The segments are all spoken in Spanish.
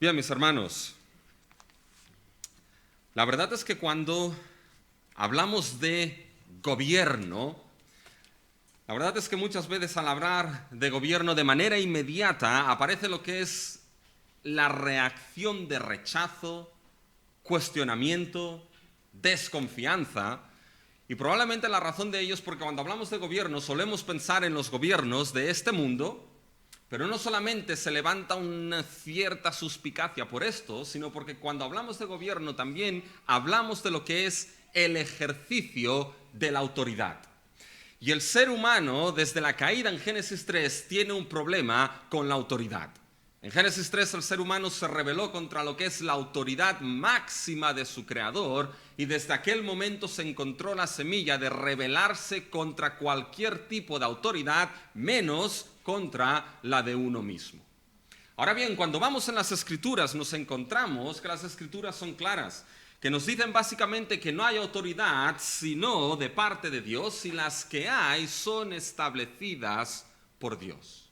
Bien, mis hermanos, la verdad es que cuando hablamos de gobierno, la verdad es que muchas veces al hablar de gobierno de manera inmediata aparece lo que es la reacción de rechazo, cuestionamiento, desconfianza. Y probablemente la razón de ello es porque cuando hablamos de gobierno solemos pensar en los gobiernos de este mundo, pero no solamente se levanta una cierta suspicacia por esto, sino porque cuando hablamos de gobierno también hablamos de lo que es el ejercicio de la autoridad. Y el ser humano, desde la caída en Génesis 3, tiene un problema con la autoridad. En Génesis 3 el ser humano se rebeló contra lo que es la autoridad máxima de su creador y desde aquel momento se encontró la semilla de rebelarse contra cualquier tipo de autoridad, menos contra la de uno mismo. Ahora bien, cuando vamos en las Escrituras nos encontramos que las Escrituras son claras, que nos dicen básicamente que no hay autoridad sino de parte de Dios y las que hay son establecidas por Dios.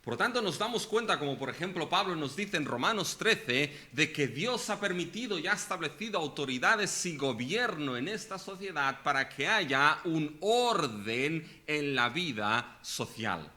Por lo tanto, nos damos cuenta, como por ejemplo Pablo nos dice en Romanos 13, de que Dios ha permitido y ha establecido autoridades y gobierno en esta sociedad para que haya un orden en la vida social.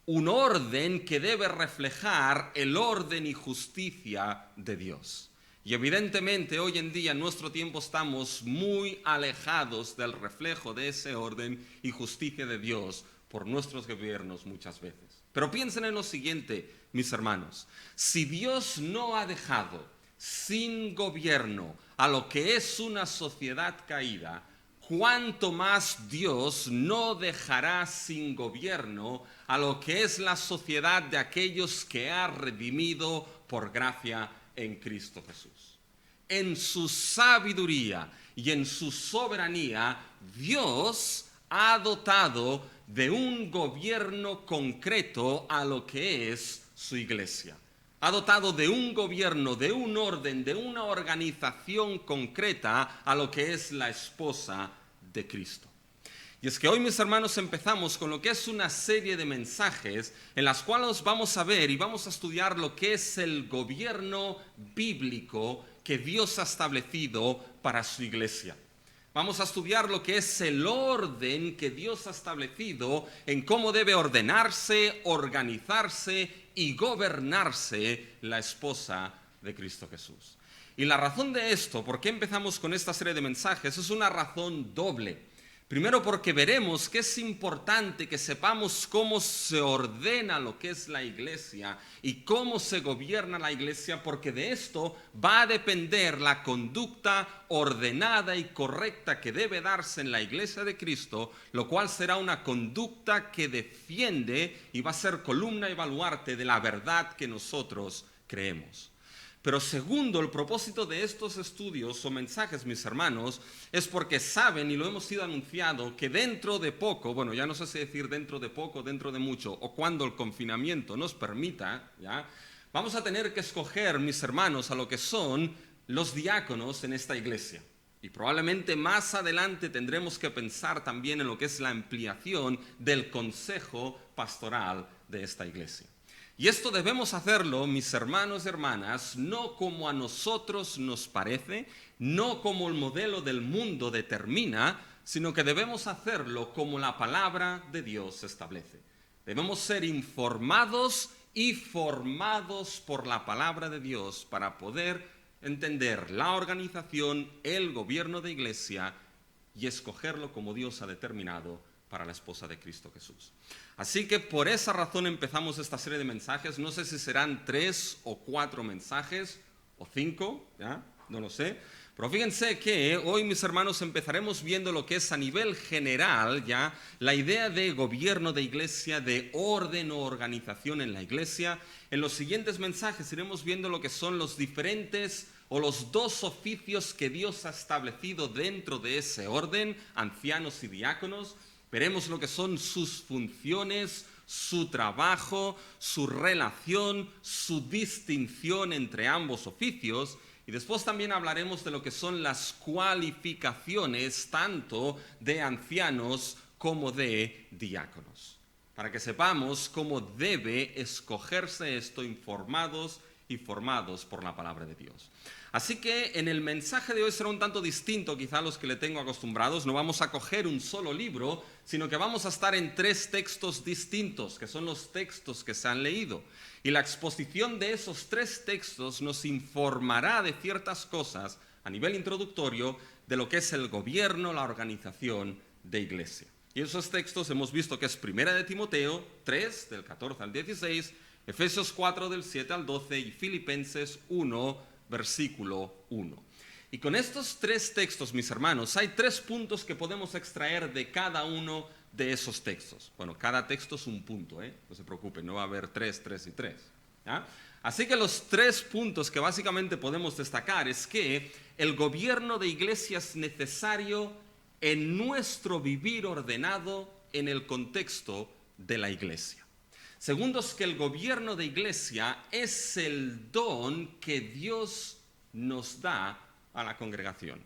Un orden que debe reflejar el orden y justicia de Dios. Y evidentemente hoy en día en nuestro tiempo estamos muy alejados del reflejo de ese orden y justicia de Dios por nuestros gobiernos muchas veces. Pero piensen en lo siguiente, mis hermanos. Si Dios no ha dejado sin gobierno a lo que es una sociedad caída, ¿cuánto más Dios no dejará sin gobierno a lo que es la sociedad de aquellos que ha redimido por gracia en Cristo Jesús? En su sabiduría y en su soberanía, Dios ha dotado de un gobierno concreto a lo que es su iglesia. Ha dotado de un gobierno, de un orden, de una organización concreta a lo que es la esposa de Cristo. Y es que hoy, mis hermanos, empezamos con lo que es una serie de mensajes en las cuales vamos a ver y vamos a estudiar lo que es el gobierno bíblico que Dios ha establecido para su iglesia. Vamos a estudiar lo que es el orden que Dios ha establecido en cómo debe ordenarse, organizarse y gobernarse la esposa de Cristo Jesús. Y la razón de esto, ¿por qué empezamos con esta serie de mensajes? Es una razón doble. Primero porque veremos que es importante que sepamos cómo se ordena lo que es la iglesia y cómo se gobierna la iglesia, porque de esto va a depender la conducta ordenada y correcta que debe darse en la iglesia de Cristo, lo cual será una conducta que defiende y va a ser columna y baluarte de la verdad que nosotros creemos. Pero segundo, el propósito de estos estudios o mensajes, mis hermanos, es porque saben, y lo hemos sido anunciado, que dentro de poco, bueno, ya no sé si decir dentro de poco, dentro de mucho, o cuando el confinamiento nos permita, ¿ya? Vamos a tener que escoger, mis hermanos, a lo que son los diáconos en esta iglesia. Y probablemente más adelante tendremos que pensar también en lo que es la ampliación del consejo pastoral de esta iglesia. Y esto debemos hacerlo, mis hermanos y hermanas, no como a nosotros nos parece, no como el modelo del mundo determina, sino que debemos hacerlo como la palabra de Dios establece. Debemos ser informados y formados por la palabra de Dios para poder entender la organización, el gobierno de iglesia y escogerlo como Dios ha determinado para la esposa de Cristo Jesús. Así que por esa razón empezamos esta serie de mensajes. No sé si serán 3 o 4 mensajes o 5, ¿ya? No lo sé. Pero fíjense que hoy, mis hermanos, empezaremos viendo lo que es a nivel general, ya, la idea de gobierno de iglesia, de orden o organización en la iglesia. En los siguientes mensajes iremos viendo lo que son los diferentes o los 2 oficios que Dios ha establecido dentro de ese orden, ancianos y diáconos. Veremos lo que son sus funciones, su trabajo, su relación, su distinción entre ambos oficios. Y después también hablaremos de lo que son las cualificaciones tanto de ancianos como de diáconos. Para que sepamos cómo debe escogerse esto informados y y formados por la palabra de Dios. Así que en el mensaje de hoy será un tanto distinto quizá a los que le tengo acostumbrados. No vamos a coger un solo libro, sino que vamos a estar en 3 textos distintos, que son los textos que se han leído. Y la exposición de esos 3 textos nos informará de ciertas cosas a nivel introductorio de lo que es el gobierno, la organización de iglesia. Y esos textos hemos visto que es 1 de Timoteo 3, del 14 al 16, Efesios 4, del 7 al 12 y Filipenses 1, versículo 1. Y con estos 3 textos, mis hermanos, hay 3 puntos que podemos extraer de cada uno de esos textos. Bueno, cada texto es un punto, no se preocupen, no va a haber 3, 3 y 3. ¿Ya? Así que los 3 puntos que básicamente podemos destacar es que el gobierno de iglesia es necesario en nuestro vivir ordenado en el contexto de la iglesia. Segundo, es que el gobierno de iglesia es el don que Dios nos da a la congregación.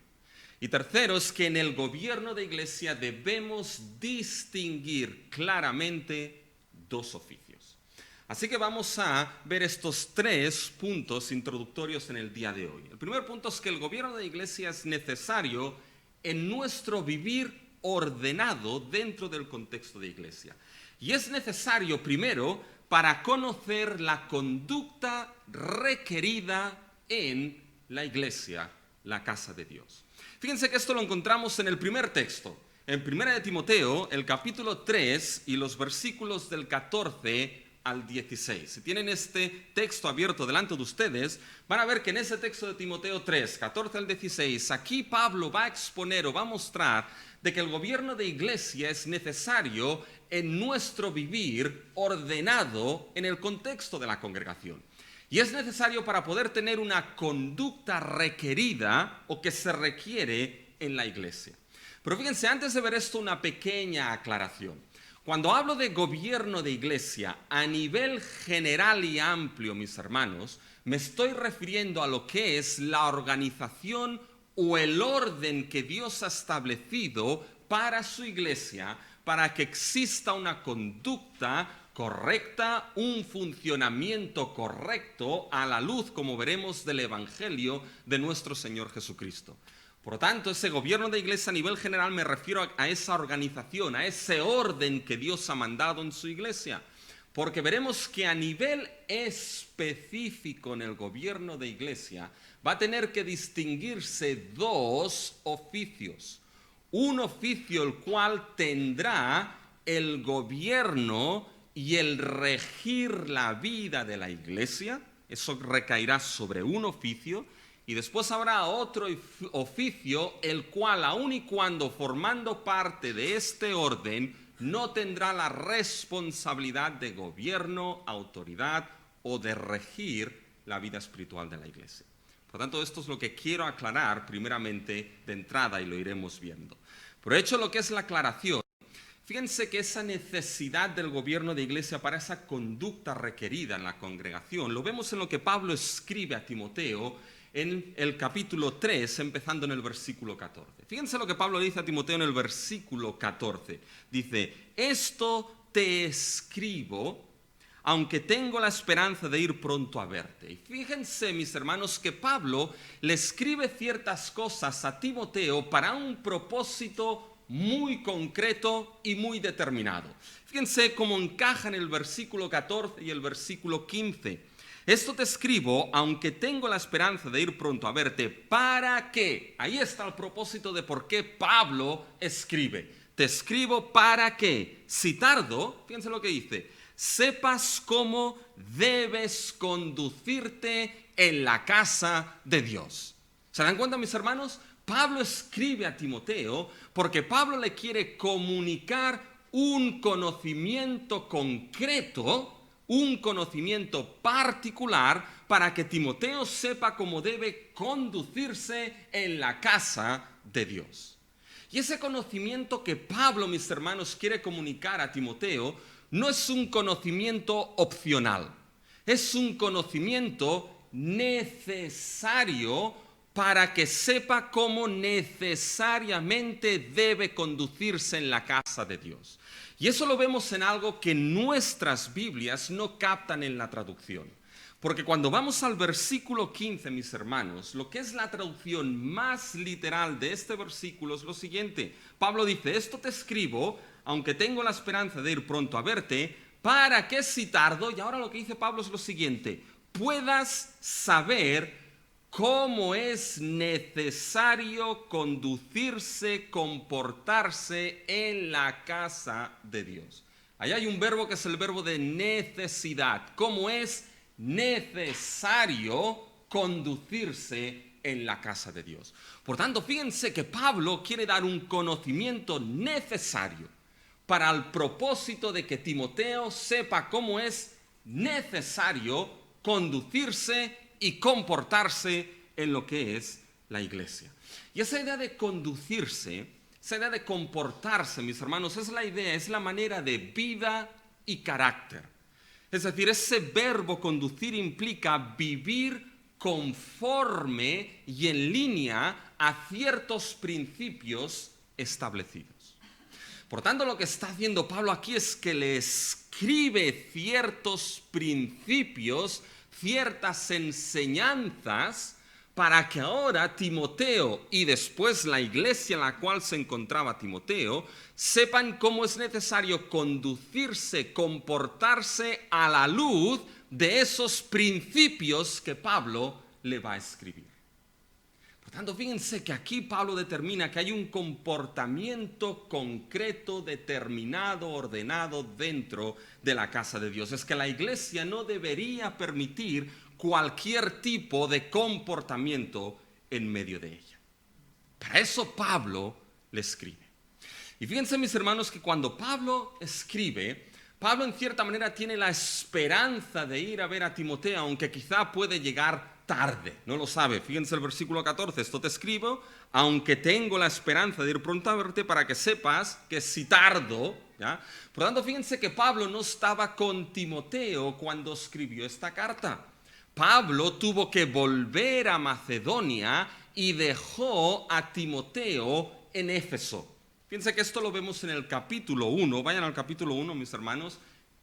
Y tercero, es que en el gobierno de iglesia debemos distinguir claramente 2 oficios. Así que vamos a ver estos 3 puntos introductorios en el día de hoy. El primer punto es que el gobierno de iglesia es necesario en nuestro vivir ordenado dentro del contexto de iglesia. Y es necesario primero para conocer la conducta requerida en la iglesia, la casa de Dios. Fíjense que esto lo encontramos en el primer texto, en 1 de Timoteo, el capítulo 3 y los versículos del 14 al 16. Si tienen este texto abierto delante de ustedes, van a ver que en ese texto de Timoteo 3, 14 al 16, aquí Pablo va a exponer o va a mostrar de que el gobierno de iglesia es necesario en nuestro vivir ordenado en el contexto de la congregación. Y es necesario para poder tener una conducta requerida o que se requiere en la iglesia. Pero fíjense, antes de ver esto, una pequeña aclaración. Cuando hablo de gobierno de iglesia a nivel general y amplio, mis hermanos, me estoy refiriendo a lo que es la organización o el orden que Dios ha establecido para su iglesia, para que exista una conducta correcta, un funcionamiento correcto a la luz, como veremos, del Evangelio de nuestro Señor Jesucristo. Por lo tanto, ese gobierno de iglesia a nivel general me refiero a esa organización, a ese orden que Dios ha mandado en su iglesia. Porque veremos que a nivel específico en el gobierno de iglesia va a tener que distinguirse 2 oficios. Un oficio el cual tendrá el gobierno y el regir la vida de la iglesia. Eso recaerá sobre un oficio. Y después habrá otro oficio, el cual, aun y cuando formando parte de este orden, no tendrá la responsabilidad de gobierno, autoridad o de regir la vida espiritual de la iglesia. Por tanto, esto es lo que quiero aclarar primeramente de entrada y lo iremos viendo. Pero hecho lo que es la aclaración, fíjense que esa necesidad del gobierno de iglesia para esa conducta requerida en la congregación, lo vemos en lo que Pablo escribe a Timoteo en el capítulo 3, empezando en el versículo 14. Fíjense lo que Pablo dice a Timoteo en el versículo 14. Dice, esto te escribo, aunque tengo la esperanza de ir pronto a verte. Y fíjense, mis hermanos, que Pablo le escribe ciertas cosas a Timoteo para un propósito muy concreto y muy determinado. Fíjense cómo encaja en el versículo 14 y el versículo 15. Esto te escribo, aunque tengo la esperanza de ir pronto a verte, ¿para qué? Ahí está el propósito de por qué Pablo escribe. Te escribo para que, si tardo, fíjense lo que dice, sepas cómo debes conducirte en la casa de Dios. ¿Se dan cuenta, mis hermanos? Pablo escribe a Timoteo porque Pablo le quiere comunicar un conocimiento concreto, un conocimiento particular para que Timoteo sepa cómo debe conducirse en la casa de Dios. Y ese conocimiento que Pablo, mis hermanos, quiere comunicar a Timoteo no es un conocimiento opcional, es un conocimiento necesario para que sepa cómo necesariamente debe conducirse en la casa de Dios. Y eso lo vemos en algo que nuestras Biblias no captan en la traducción. Porque cuando vamos al versículo 15, mis hermanos, lo que es la traducción más literal de este versículo es lo siguiente. Pablo dice, esto te escribo, aunque tengo la esperanza de ir pronto a verte, para que si tardo, y ahora lo que dice Pablo es lo siguiente, puedas saber cómo es necesario conducirse, comportarse en la casa de Dios. Ahí hay un verbo que es el verbo de necesidad. ¿Cómo es necesario conducirse en la casa de Dios? Por tanto, fíjense que Pablo quiere dar un conocimiento necesario para el propósito de que Timoteo sepa cómo es necesario conducirse y comportarse en lo que es la iglesia. Y esa idea de conducirse, esa idea de comportarse, mis hermanos, es la idea, es la manera de vida y carácter. Es decir, ese verbo conducir implica vivir conforme y en línea a ciertos principios establecidos. Por tanto, lo que está haciendo Pablo aquí es que le escribe ciertos principios, ciertas enseñanzas, para que ahora Timoteo y después la iglesia en la cual se encontraba Timoteo sepan cómo es necesario conducirse, comportarse a la luz de esos principios que Pablo le va a escribir. Por tanto, fíjense que aquí Pablo determina que hay un comportamiento concreto, determinado, ordenado dentro de la casa de Dios. Es que la iglesia no debería permitir cualquier tipo de comportamiento en medio de ella. Para eso Pablo le escribe. Y fíjense, mis hermanos, que cuando Pablo escribe, Pablo en cierta manera tiene la esperanza de ir a ver a Timoteo, aunque quizá puede llegar tarde, no lo sabe. Fíjense el versículo 14, esto te escribo, aunque tengo la esperanza de ir pronto a verte para que sepas que si tardo, ¿ya? Por lo tanto, fíjense que Pablo no estaba con Timoteo cuando escribió esta carta. Pablo tuvo que volver a Macedonia y dejó a Timoteo en Éfeso. Fíjense que esto lo vemos en el capítulo 1, vayan al capítulo 1, mis hermanos,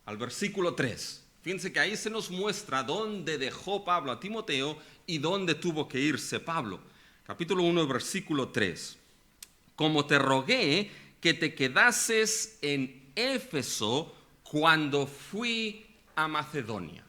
al versículo 3. Fíjense que ahí se nos muestra dónde dejó Pablo a Timoteo y dónde tuvo que irse Pablo. Capítulo 1, versículo 3. Como te rogué que te quedases en Éfeso cuando fui a Macedonia.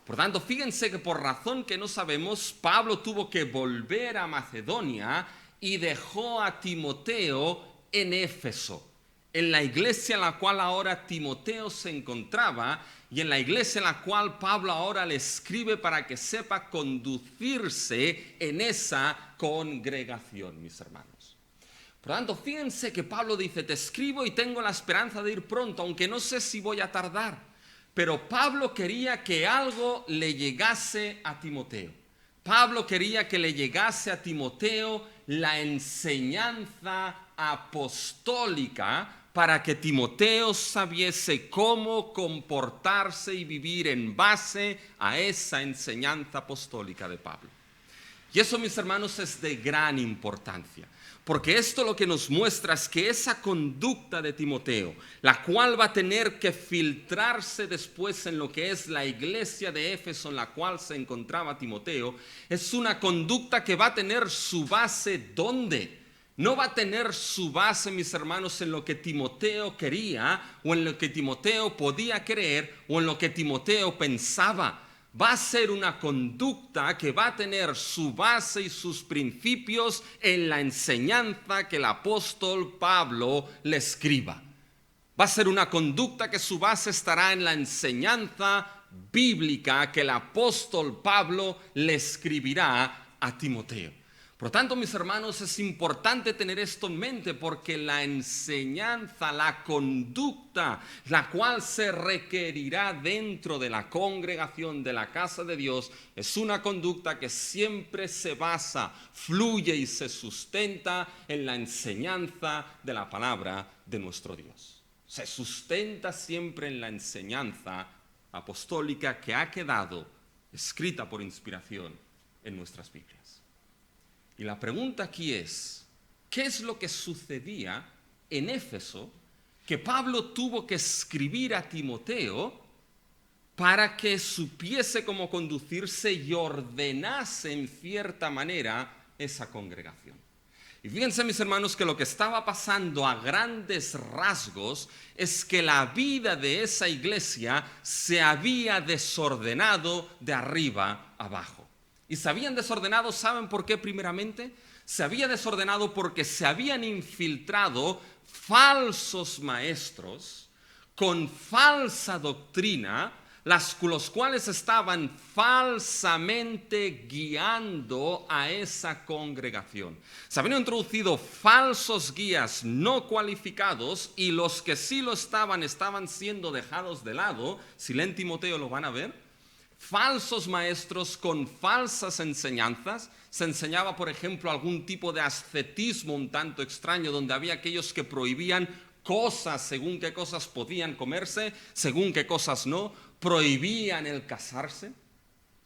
Por tanto, fíjense que por razón que no sabemos, Pablo tuvo que volver a Macedonia y dejó a Timoteo en Éfeso, en la iglesia en la cual ahora Timoteo se encontraba y en la iglesia en la cual Pablo ahora le escribe para que sepa conducirse en esa congregación, mis hermanos. Por tanto, fíjense que Pablo dice, te escribo y tengo la esperanza de ir pronto, aunque no sé si voy a tardar. Pero Pablo quería que algo le llegase a Timoteo. Pablo quería que le llegase a Timoteo la enseñanza apostólica para que Timoteo sabiese cómo comportarse y vivir en base a esa enseñanza apostólica de Pablo. Y eso, mis hermanos, es de gran importancia. Porque esto lo que nos muestra es que esa conducta de Timoteo, la cual va a tener que filtrarse después en lo que es la iglesia de Éfeso en la cual se encontraba Timoteo, es una conducta que va a tener su base ¿dónde? No va a tener su base, mis hermanos, en lo que Timoteo quería o en lo que Timoteo podía creer o en lo que Timoteo pensaba. Va a ser una conducta que va a tener su base y sus principios en la enseñanza que el apóstol Pablo le escriba. Va a ser una conducta que su base estará en la enseñanza bíblica que el apóstol Pablo le escribirá a Timoteo. Por lo tanto, mis hermanos, es importante tener esto en mente porque la enseñanza, la conducta, la cual se requerirá dentro de la congregación de la casa de Dios, es una conducta que siempre se basa, fluye y se sustenta en la enseñanza de la palabra de nuestro Dios. Se sustenta siempre en la enseñanza apostólica que ha quedado escrita por inspiración en nuestras Biblias. Y la pregunta aquí es, ¿qué es lo que sucedía en Éfeso que Pablo tuvo que escribir a Timoteo para que supiese cómo conducirse y ordenase en cierta manera esa congregación. Y fíjense, mis hermanos, que lo que estaba pasando a grandes rasgos es que la vida de esa iglesia se había desordenado de arriba abajo. Y se habían desordenado, ¿saben por qué primeramente? Se había desordenado porque se habían infiltrado falsos maestros con falsa doctrina, los cuales estaban falsamente guiando a esa congregación. Se habían introducido falsos guías no cualificados y los que sí lo estaban siendo dejados de lado. Si leen Timoteo lo van a ver. Falsos maestros con falsas enseñanzas. Se enseñaba, por ejemplo, algún tipo de ascetismo un tanto extraño, donde había aquellos que prohibían cosas, según qué cosas podían comerse, según qué cosas no, prohibían el casarse.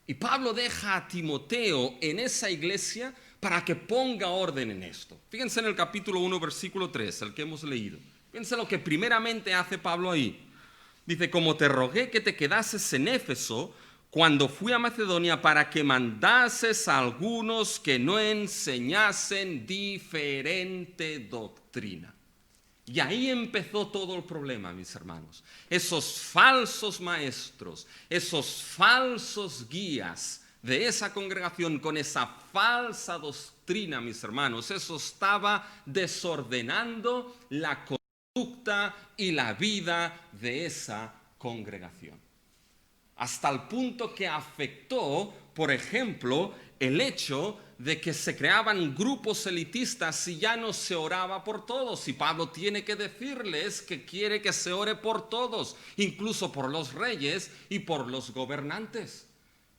Y Pablo deja a Timoteo en esa iglesia para que ponga orden en esto. Fíjense en el capítulo 1, versículo 3, el que hemos leído. Fíjense lo que primeramente hace Pablo ahí. Dice, como te rogué que te quedases en Éfeso cuando fui a Macedonia para que mandases a algunos que no enseñasen diferente doctrina. Y ahí empezó todo el problema, mis hermanos. Esos falsos maestros, esos falsos guías de esa congregación con esa falsa doctrina, mis hermanos, eso estaba desordenando la conducta y la vida de esa congregación. Hasta el punto que afectó, por ejemplo, el hecho de que se creaban grupos elitistas y ya no se oraba por todos. Y Pablo tiene que decirles que quiere que se ore por todos, incluso por los reyes y por los gobernantes.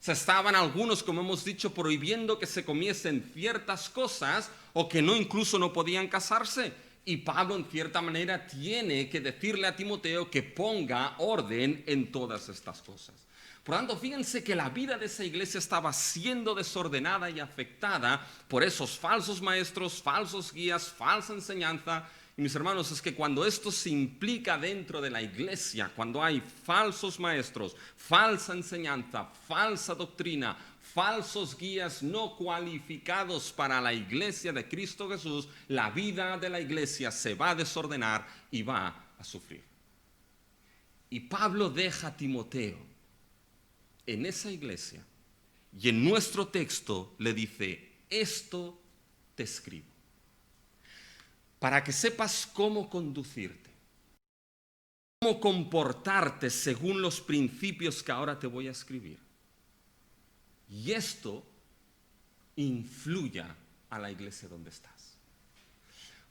Se estaban algunos, como hemos dicho, prohibiendo que se comiesen ciertas cosas o que incluso no podían casarse. Y Pablo, en cierta manera, tiene que decirle a Timoteo que ponga orden en todas estas cosas. Por lo tanto, fíjense que la vida de esa iglesia estaba siendo desordenada y afectada por esos falsos maestros, falsos guías, falsa enseñanza. Y mis hermanos, es que cuando esto se implica dentro de la iglesia, cuando hay falsos maestros, falsa enseñanza, falsa doctrina, falsos guías no cualificados para la iglesia de Cristo Jesús, la vida de la iglesia se va a desordenar y va a sufrir. Y Pablo deja a Timoteo en esa iglesia y en nuestro texto le dice, esto te escribo para que sepas cómo conducirte, cómo comportarte según los principios que ahora te voy a escribir. Y esto influya a la iglesia donde estás.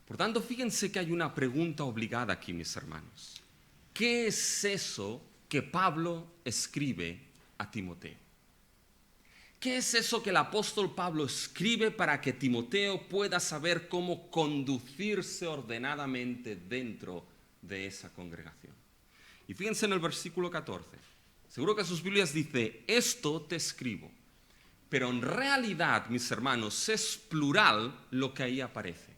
Por tanto, fíjense que hay una pregunta obligada aquí, mis hermanos. ¿Qué es eso que Pablo escribe a Timoteo? ¿Qué es eso que el apóstol Pablo escribe para que Timoteo pueda saber cómo conducirse ordenadamente dentro de esa congregación? Y fíjense en el versículo 14. Seguro que sus Biblias dice, esto te escribo. Pero en realidad, mis hermanos, es plural lo que ahí aparece.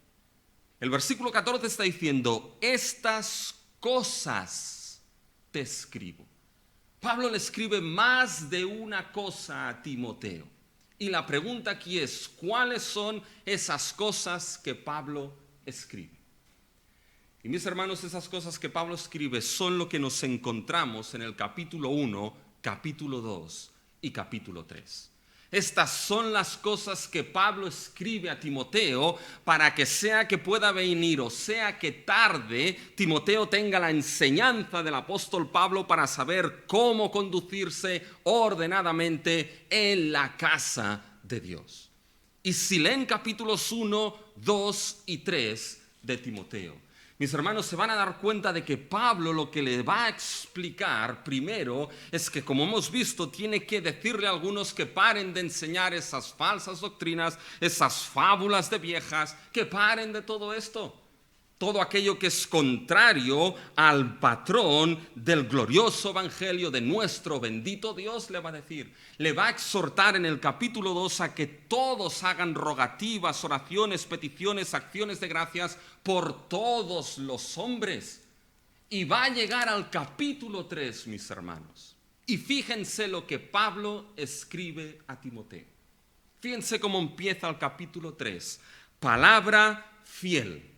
El versículo 14 está diciendo, estas cosas te escribo. Pablo le escribe más de una cosa a Timoteo. Y la pregunta aquí es, ¿cuáles son esas cosas que Pablo escribe? Y mis hermanos, esas cosas que Pablo escribe son lo que nos encontramos en el capítulo 1, capítulo 2 y capítulo 3. Estas son las cosas que Pablo escribe a Timoteo para que sea que pueda venir o sea que tarde, Timoteo tenga la enseñanza del apóstol Pablo para saber cómo conducirse ordenadamente en la casa de Dios. Y si leen capítulos 1, 2 y 3 de Timoteo, mis hermanos, se van a dar cuenta de que Pablo lo que le va a explicar primero es que, como hemos visto, tiene que decirle a algunos que paren de enseñar esas falsas doctrinas, esas fábulas de viejas, que paren de todo esto. Todo aquello que es contrario al patrón del glorioso evangelio de nuestro bendito Dios, le va a decir. Le va a exhortar en el capítulo 2 a que todos hagan rogativas, oraciones, peticiones, acciones de gracias por todos los hombres. Y va a llegar al capítulo 3, mis hermanos. Y fíjense lo que Pablo escribe a Timoteo. Fíjense cómo empieza el capítulo 3. Palabra fiel.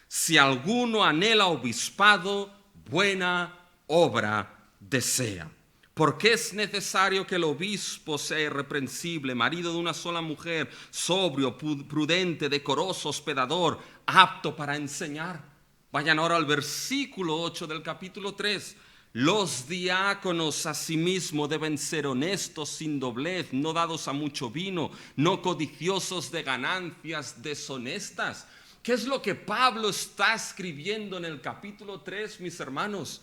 Si alguno anhela obispado, buena obra desea. Porque es necesario que el obispo sea irreprensible, marido de una sola mujer, sobrio, prudente, decoroso, hospedador, apto para enseñar. Vayan ahora al versículo 8 del capítulo 3. Los diáconos asimismo deben ser honestos, sin doblez, no dados a mucho vino, no codiciosos de ganancias deshonestas. ¿Qué es lo que Pablo está escribiendo en el capítulo 3, mis hermanos?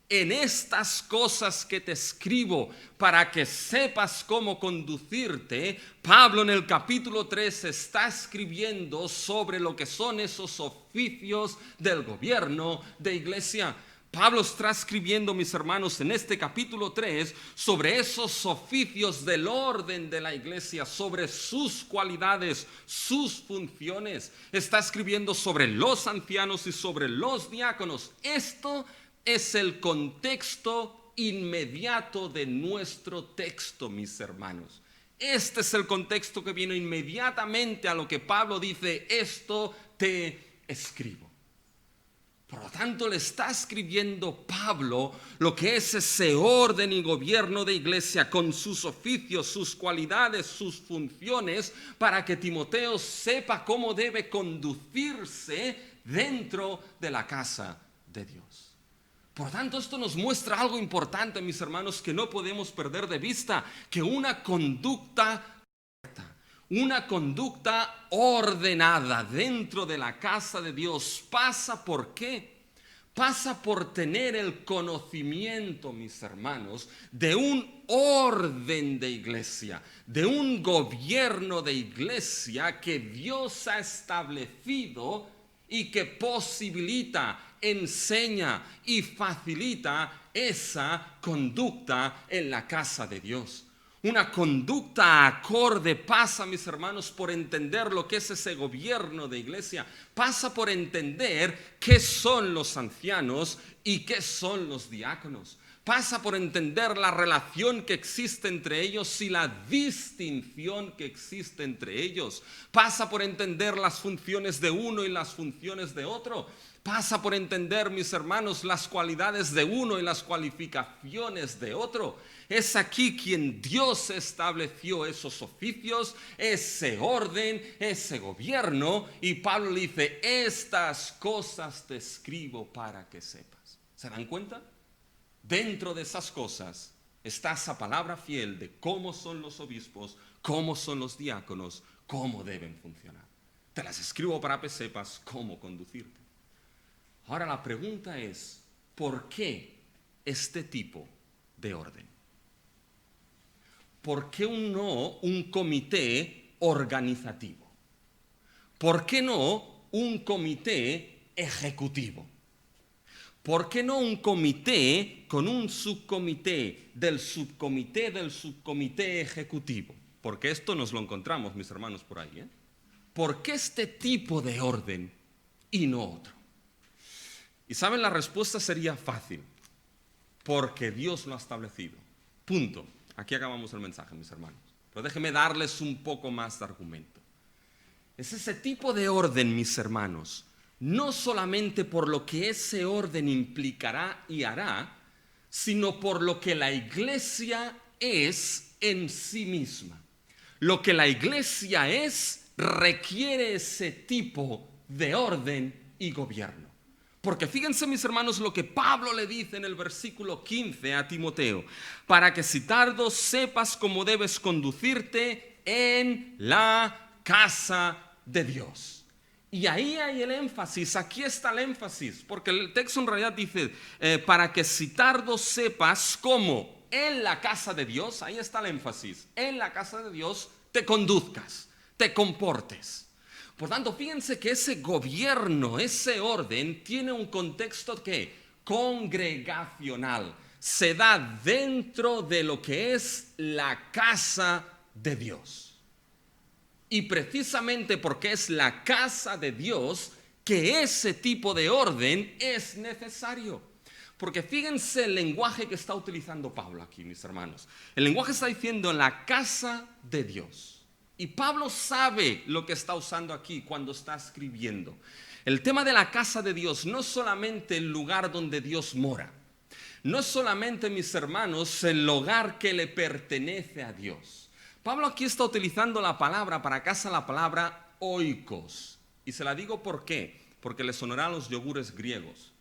En estas cosas que te escribo para que sepas cómo conducirte, Pablo en el capítulo 3 está escribiendo sobre lo que son esos oficios del gobierno de iglesia. Pablo está escribiendo, mis hermanos, en este capítulo 3 sobre esos oficios del orden de la iglesia, sobre sus cualidades, sus funciones. Está escribiendo sobre los ancianos y sobre los diáconos. Esto es el contexto inmediato de nuestro texto, mis hermanos. Este es el contexto que viene inmediatamente a lo que Pablo dice: esto te escribo. Por lo tanto, le está escribiendo Pablo lo que es ese orden y gobierno de iglesia con sus oficios, sus cualidades, sus funciones, para que Timoteo sepa cómo debe conducirse dentro de la casa de Dios. Por tanto, esto nos muestra algo importante, mis hermanos, que no podemos perder de vista: que una conducta ordenada dentro de la casa de Dios pasa ¿por qué? Pasa por tener el conocimiento, mis hermanos, de un orden de iglesia, de un gobierno de iglesia que Dios ha establecido y que posibilita, enseña y facilita esa conducta en la casa de Dios. Una conducta acorde pasa, mis hermanos, por entender lo que es ese gobierno de iglesia. Pasa por entender qué son los ancianos y qué son los diáconos. Pasa por entender la relación que existe entre ellos y la distinción que existe entre ellos. Pasa por entender las funciones de uno y las funciones de otro. Pasa por entender, mis hermanos, las cualidades de uno y las cualificaciones de otro. Es aquí quien Dios estableció esos oficios, ese orden, ese gobierno. Y Pablo le dice: estas cosas te escribo para que sepas. ¿Se dan cuenta? Dentro de esas cosas está esa palabra fiel de cómo son los obispos, cómo son los diáconos, cómo deben funcionar. Te las escribo para que sepas cómo conducirte. Ahora la pregunta es: ¿por qué este tipo de orden? ¿Por qué no un comité organizativo? ¿Por qué no un comité ejecutivo? ¿Por qué no un comité con un subcomité del subcomité del subcomité ejecutivo? Porque esto nos lo encontramos, mis hermanos, por ahí, ¿eh? ¿Por qué este tipo de orden y no otro? Y saben, la respuesta sería fácil: porque Dios lo ha establecido. Punto. Aquí acabamos el mensaje, mis hermanos. Pero déjenme darles un poco más de argumento. Es ese tipo de orden, mis hermanos, no solamente por lo que ese orden implicará y hará, sino por lo que la iglesia es en sí misma. Lo que la iglesia es requiere ese tipo de orden y gobierno. Porque fíjense, mis hermanos, lo que Pablo le dice en el versículo 15 a Timoteo: para que si tardo sepas cómo debes conducirte en la casa de Dios. Y ahí hay el énfasis, aquí está el énfasis, porque el texto en realidad dice para que si tardo sepas cómo en la casa de Dios, ahí está el énfasis, en la casa de Dios te conduzcas, te comportes. Por tanto, fíjense que ese gobierno, ese orden, tiene un contexto que congregacional. Se da dentro de lo que es la casa de Dios. Y precisamente porque es la casa de Dios, que ese tipo de orden es necesario. Porque fíjense el lenguaje que está utilizando Pablo aquí, mis hermanos. El lenguaje está diciendo la casa de Dios. Y Pablo sabe lo que está usando aquí cuando está escribiendo. El tema de la casa de Dios no es solamente el lugar donde Dios mora. No es solamente, mis hermanos, el hogar que le pertenece a Dios. Pablo aquí está utilizando la palabra para casa, la palabra oikos. Y se la digo ¿por qué? Porque le sonará a los yogures griegos.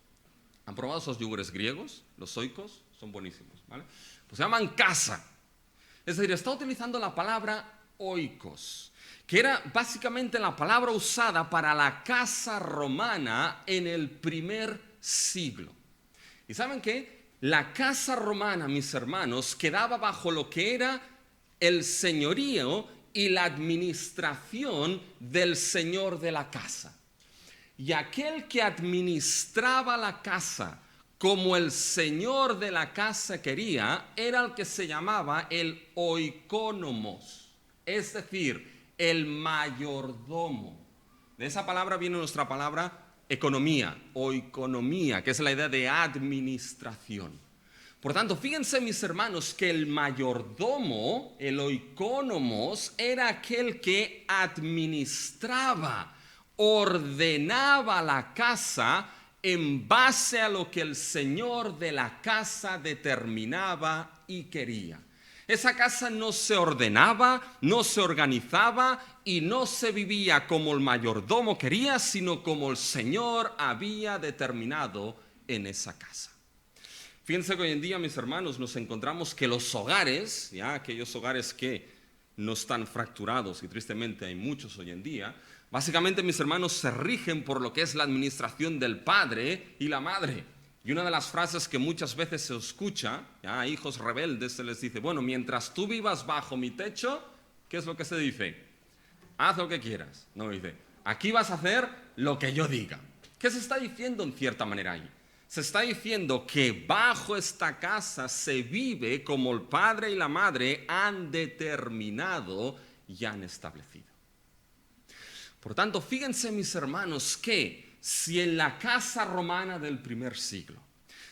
¿Han probado esos yogures griegos? Los oikos son buenísimos, ¿vale? Pues se llaman casa. Es decir, está utilizando la palabra oikos, que era básicamente la palabra usada para la casa romana en el primer siglo. ¿Y saben qué? La casa romana, mis hermanos, quedaba bajo lo que era el señorío y la administración del señor de la casa. Y aquel que administraba la casa como el señor de la casa quería, era el que se llamaba el oikonomos, es decir, el mayordomo. De esa palabra viene nuestra palabra economía o economía, que es la idea de administración. Por tanto, fíjense, mis hermanos, que el mayordomo, el oikonomos, era aquel que administraba, ordenaba la casa en base a lo que el señor de la casa determinaba y quería. Esa casa no se ordenaba, no se organizaba y no se vivía como el mayordomo quería, sino como el Señor había determinado en esa casa. Fíjense que hoy en día, mis hermanos, nos encontramos que los hogares, ya aquellos hogares que no están fracturados, y tristemente hay muchos hoy en día, básicamente, mis hermanos, se rigen por lo que es la administración del padre y la madre. Y una de las frases que muchas veces se escucha, a hijos rebeldes se les dice, bueno, mientras tú vivas bajo mi techo, ¿qué es lo que se dice? Haz lo que quieras. No, dice, aquí vas a hacer lo que yo diga. ¿Qué se está diciendo en cierta manera ahí? Se está diciendo que bajo esta casa se vive como el padre y la madre han determinado y han establecido. Por tanto, fíjense, mis hermanos, que si en la casa romana del primer siglo,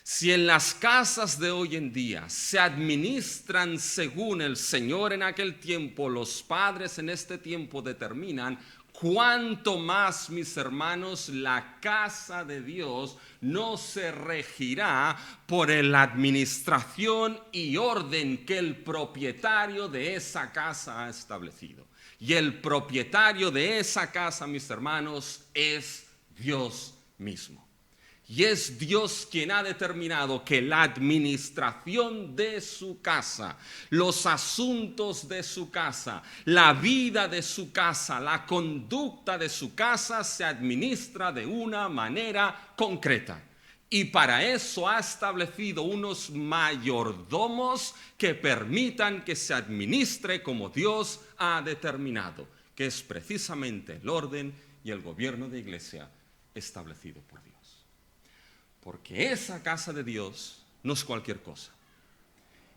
si en las casas de hoy en día se administran según el Señor en aquel tiempo, los padres en este tiempo determinan, cuánto más, mis hermanos, la casa de Dios no se regirá por la administración y orden que el propietario de esa casa ha establecido. Y el propietario de esa casa, mis hermanos, es Dios mismo. Y es Dios quien ha determinado que la administración de su casa, los asuntos de su casa, la vida de su casa, la conducta de su casa se administra de una manera concreta. Y para eso ha establecido unos mayordomos que permitan que se administre como Dios ha determinado, que es precisamente el orden y el gobierno de iglesia establecido por Dios. Porque esa casa de Dios no es cualquier cosa.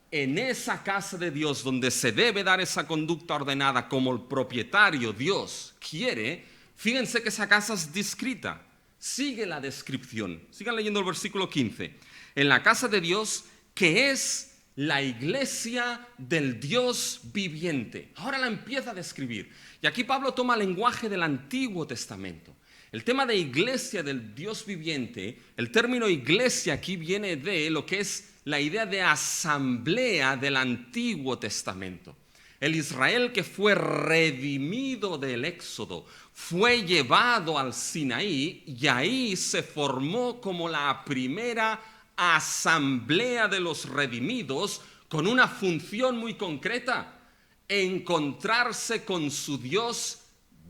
En esa casa de Dios donde se debe dar esa conducta ordenada como el propietario Dios quiere, fíjense que esa casa es descrita. Sigue la descripción. Sigan leyendo el versículo 15. En la casa de Dios, que es la iglesia del Dios viviente. Ahora la empieza a describir. Y aquí Pablo toma el lenguaje del Antiguo Testamento. El tema de iglesia del Dios viviente, el término iglesia aquí viene de lo que es la idea de asamblea del Antiguo Testamento. El Israel que fue redimido del Éxodo fue llevado al Sinaí y ahí se formó como la primera asamblea de los redimidos con una función muy concreta: encontrarse con su Dios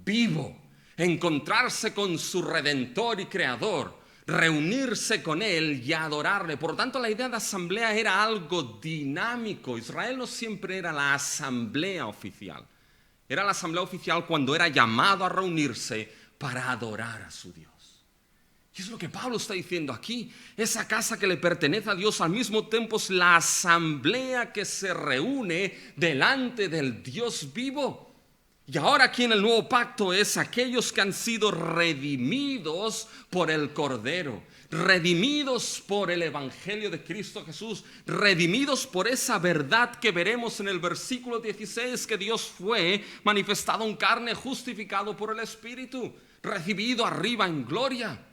vivo, encontrarse con su Redentor y Creador, reunirse con Él y adorarle. Por lo tanto, la idea de asamblea era algo dinámico. Israel no siempre era la asamblea oficial. Era la asamblea oficial cuando era llamado a reunirse para adorar a su Dios. Y es lo que Pablo está diciendo aquí. Esa casa que le pertenece a Dios al mismo tiempo es la asamblea que se reúne delante del Dios vivo. Y ahora aquí en el nuevo pacto es aquellos que han sido redimidos por el Cordero, redimidos por el Evangelio de Cristo Jesús, redimidos por esa verdad que veremos en el versículo 16, que Dios fue manifestado en carne, justificado por el Espíritu, recibido arriba en gloria.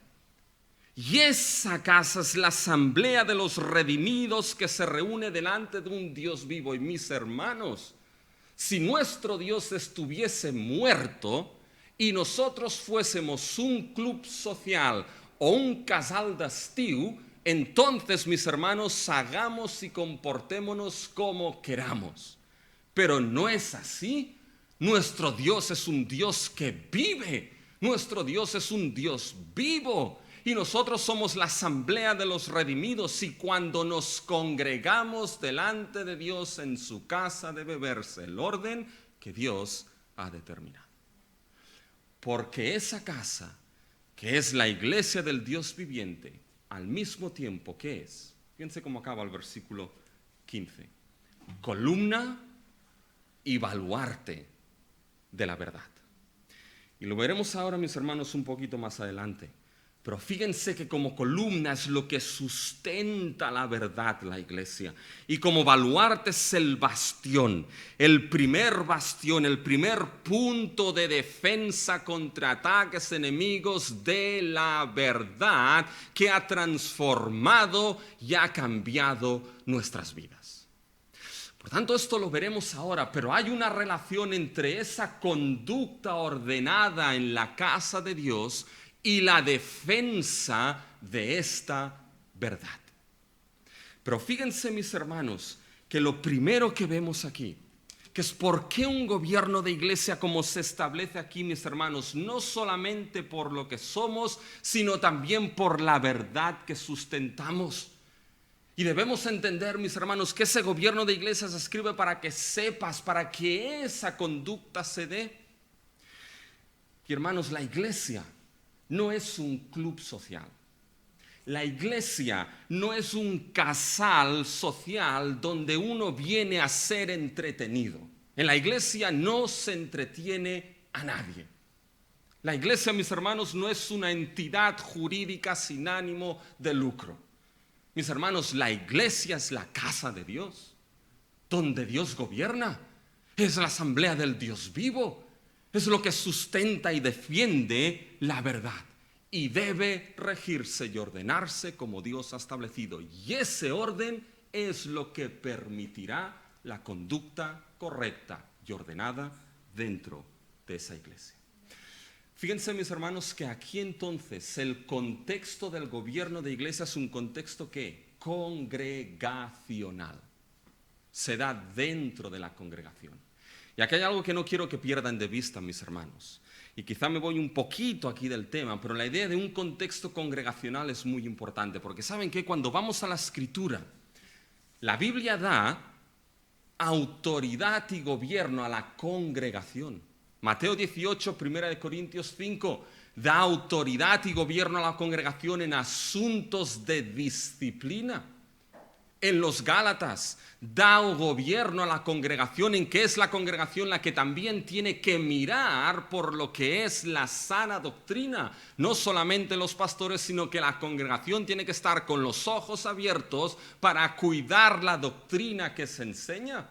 Y esa casa es la asamblea de los redimidos que se reúne delante de un Dios vivo. Y mis hermanos, si nuestro Dios estuviese muerto y nosotros fuésemos un club social o un casal d'estiu, entonces, mis hermanos, hagamos y comportémonos como queramos. Pero no es así. Nuestro Dios es un Dios que vive. Nuestro Dios es un Dios vivo. Y nosotros somos la asamblea de los redimidos, y cuando nos congregamos delante de Dios en su casa debe verse el orden que Dios ha determinado. Porque esa casa, que es la iglesia del Dios viviente, al mismo tiempo que es, fíjense cómo acaba el versículo 15, columna y baluarte de la verdad. Y lo veremos ahora, mis hermanos, un poquito más adelante. Pero fíjense que como columna es lo que sustenta la verdad, la iglesia. Y como baluarte es el bastión, el primer punto de defensa contra ataques enemigos de la verdad que ha transformado y ha cambiado nuestras vidas. Por tanto, esto lo veremos ahora, pero hay una relación entre esa conducta ordenada en la casa de Dios y la defensa de esta verdad. Pero fíjense, mis hermanos, que lo primero que vemos aquí, que es por qué un gobierno de iglesia como se establece aquí, mis hermanos, no solamente por lo que somos, sino también por la verdad que sustentamos. Y debemos entender, mis hermanos, que ese gobierno de iglesia se escribe para que sepas, para que esa conducta se dé. Y hermanos, la iglesia no es un club social. La iglesia no es un casal social donde uno viene a ser entretenido. En la iglesia no se entretiene a nadie. La iglesia, mis hermanos, no es una entidad jurídica sin ánimo de lucro. Mis hermanos, la iglesia es la casa de Dios, donde Dios gobierna. Es la asamblea del Dios vivo. Es lo que sustenta y defiende la verdad. Y debe regirse y ordenarse como Dios ha establecido. Y ese orden es lo que permitirá la conducta correcta y ordenada dentro de esa iglesia. Fíjense, mis hermanos, que aquí entonces el contexto del gobierno de iglesia es un contexto que congregacional. Se da dentro de la congregación. Y aquí hay algo que no quiero que pierdan de vista, mis hermanos. Y quizá me voy un poquito aquí del tema, pero la idea de un contexto congregacional es muy importante, porque ¿saben qué? Cuando vamos a la Escritura, la Biblia da autoridad y gobierno a la congregación. Mateo 18, 1 Corintios 5, da autoridad y gobierno a la congregación en asuntos de disciplina. En los Gálatas da gobierno a la congregación, en que es la congregación la que también tiene que mirar por lo que es la sana doctrina. No solamente los pastores, sino que la congregación tiene que estar con los ojos abiertos para cuidar la doctrina que se enseña.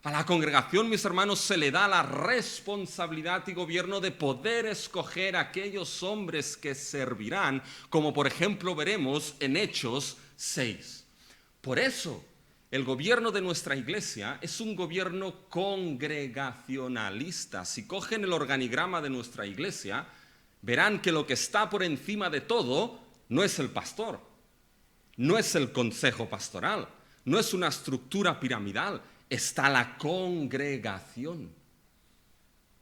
A la congregación, mis hermanos, se le da la responsabilidad y gobierno de poder escoger a aquellos hombres que servirán, como por ejemplo veremos en Hechos 6. Por eso, el gobierno de nuestra iglesia es un gobierno congregacionalista. Si cogen el organigrama de nuestra iglesia, verán que lo que está por encima de todo no es el pastor, no es el consejo pastoral, no es una estructura piramidal, está la congregación.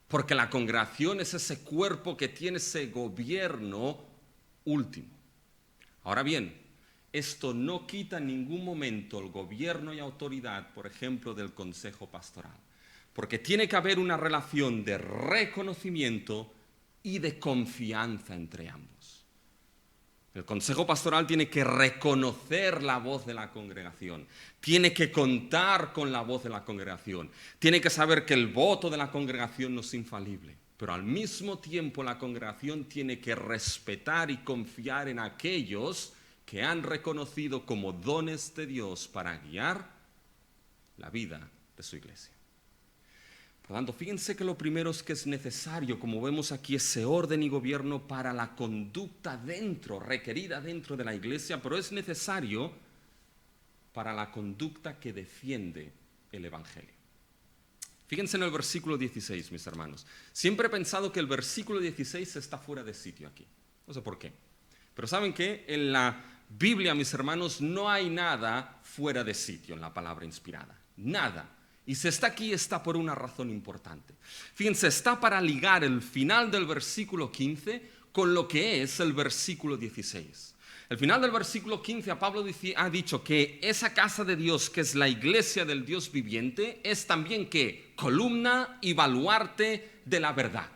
Porque la congregación es ese cuerpo que tiene ese gobierno último. Ahora bien, esto no quita en ningún momento el gobierno y autoridad, por ejemplo, del consejo pastoral. Porque tiene que haber una relación de reconocimiento y de confianza entre ambos. El consejo pastoral tiene que reconocer la voz de la congregación, tiene que contar con la voz de la congregación, tiene que saber que el voto de la congregación no es infalible, pero al mismo tiempo la congregación tiene que respetar y confiar en aquellos que han reconocido como dones de Dios para guiar la vida de su iglesia. Por lo tanto, fíjense que lo primero es que es necesario, como vemos aquí, ese orden y gobierno para la conducta requerida dentro de la iglesia, pero es necesario para la conducta que defiende el Evangelio. Fíjense en el versículo 16, mis hermanos. Siempre he pensado que el versículo 16 está fuera de sitio aquí. No sé por qué. Pero ¿saben qué? En la Biblia, mis hermanos, no hay nada fuera de sitio en la palabra inspirada. Nada. Y si está aquí, está por una razón importante. Fíjense, está para ligar el final del versículo 15 con lo que es el versículo 16. El final del versículo 15 a Pablo ha dicho que esa casa de Dios, que es la iglesia del Dios viviente, es también que columna y baluarte de la verdad.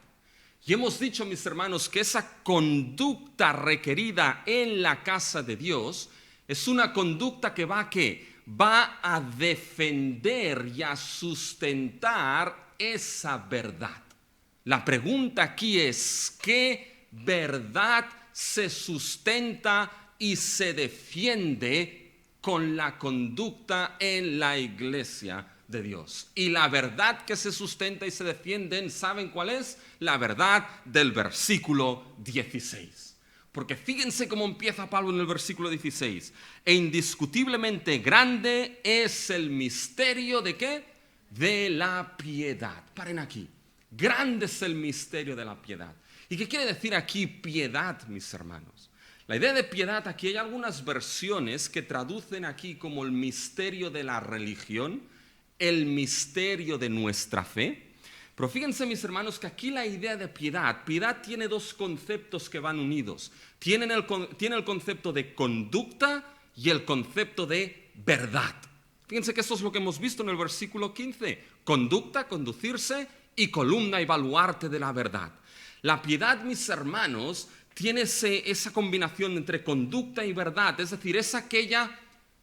Y hemos dicho, mis hermanos, que esa conducta requerida en la casa de Dios es una conducta que va a defender y a sustentar esa verdad. La pregunta aquí es, ¿qué verdad se sustenta y se defiende con la conducta en la iglesia de Dios? Y la verdad que se sustenta y se defiende, ¿saben cuál es? La verdad del versículo 16. Porque fíjense cómo empieza Pablo en el versículo 16. E indiscutiblemente grande es el misterio ¿de qué? De la piedad. Paren aquí. Grande es el misterio de la piedad. ¿Y qué quiere decir aquí piedad, mis hermanos? La idea de piedad, aquí hay algunas versiones que traducen aquí como el misterio de la religión, el misterio de nuestra fe. Pero fíjense, mis hermanos, que aquí la idea de piedad tiene dos conceptos que van unidos. Tiene el concepto de conducta y el concepto de verdad. Fíjense que esto es lo que hemos visto en el versículo 15. Conducta, conducirse, y columna y baluarte de la verdad. La piedad, mis hermanos, tiene esa combinación entre conducta y verdad. Es decir, es aquella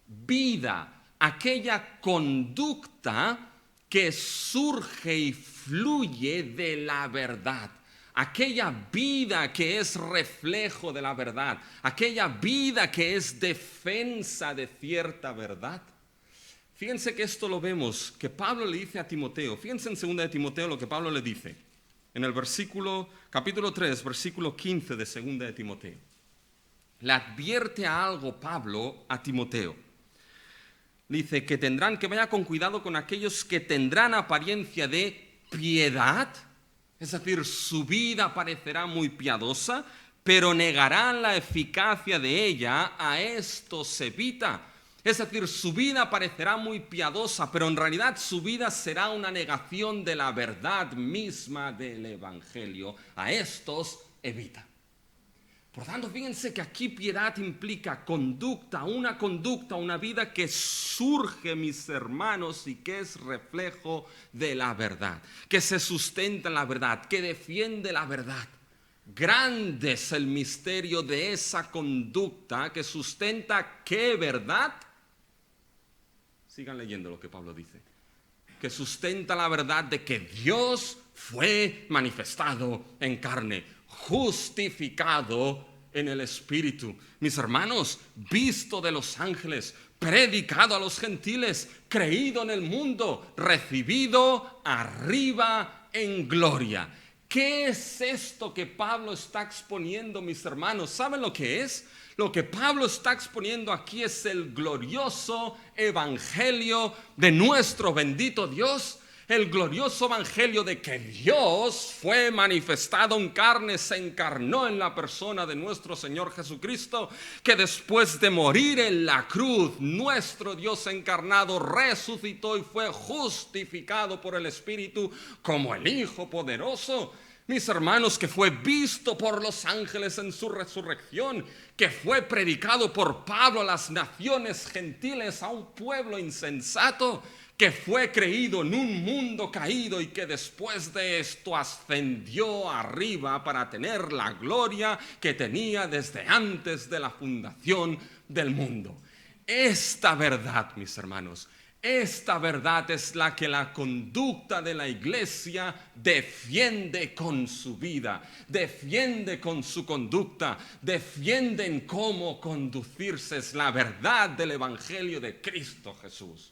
vida, aquella conducta que surge y fluye de la verdad, aquella vida que es reflejo de la verdad, aquella vida que es defensa de cierta verdad. Fíjense que esto lo vemos, que Pablo le dice a Timoteo. Fíjense en 2 de Timoteo lo que Pablo le dice, en el capítulo 3, versículo 15 de 2 de Timoteo. Le advierte algo Pablo a Timoteo. Dice que vaya con cuidado con aquellos que tendrán apariencia de piedad, es decir, su vida parecerá muy piadosa, pero negarán la eficacia de ella, a estos evita. Es decir, su vida parecerá muy piadosa, pero en realidad su vida será una negación de la verdad misma del Evangelio. A estos evita. Por tanto, fíjense que aquí piedad implica una vida que surge, mis hermanos, y que es reflejo de la verdad, que se sustenta en la verdad, que defiende la verdad. Grande es el misterio de esa conducta que sustenta ¿qué verdad? Sigan leyendo lo que Pablo dice. Que sustenta la verdad de que Dios fue manifestado en carne, justificado en el Espíritu. Mis hermanos, visto de los ángeles, predicado a los gentiles, creído en el mundo, recibido arriba en gloria. ¿Qué es esto que Pablo está exponiendo, mis hermanos? ¿Saben lo que es? Lo que Pablo está exponiendo aquí es el glorioso evangelio de nuestro bendito Dios. El glorioso evangelio de que Dios fue manifestado en carne, se encarnó en la persona de nuestro Señor Jesucristo, que después de morir en la cruz, nuestro Dios encarnado resucitó y fue justificado por el Espíritu como el Hijo poderoso. Mis hermanos, que fue visto por los ángeles en su resurrección, que fue predicado por Pablo a las naciones gentiles, a un pueblo insensato, que fue creído en un mundo caído y que después de esto ascendió arriba para tener la gloria que tenía desde antes de la fundación del mundo. Esta verdad, mis hermanos, esta verdad es la que la conducta de la iglesia defiende con su vida, defiende con su conducta, defiende en cómo conducirse. Es la verdad del Evangelio de Cristo Jesús.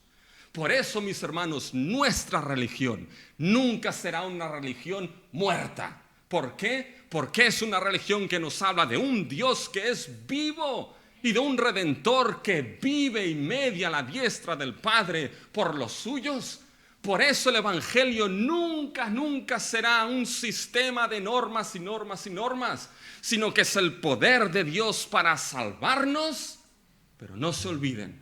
Por eso, mis hermanos, nuestra religión nunca será una religión muerta. ¿Por qué? Porque es una religión que nos habla de un Dios que es vivo y de un Redentor que vive y media a la diestra del Padre por los suyos. Por eso el Evangelio nunca será un sistema de normas y normas y normas, sino que es el poder de Dios para salvarnos. Pero no se olviden,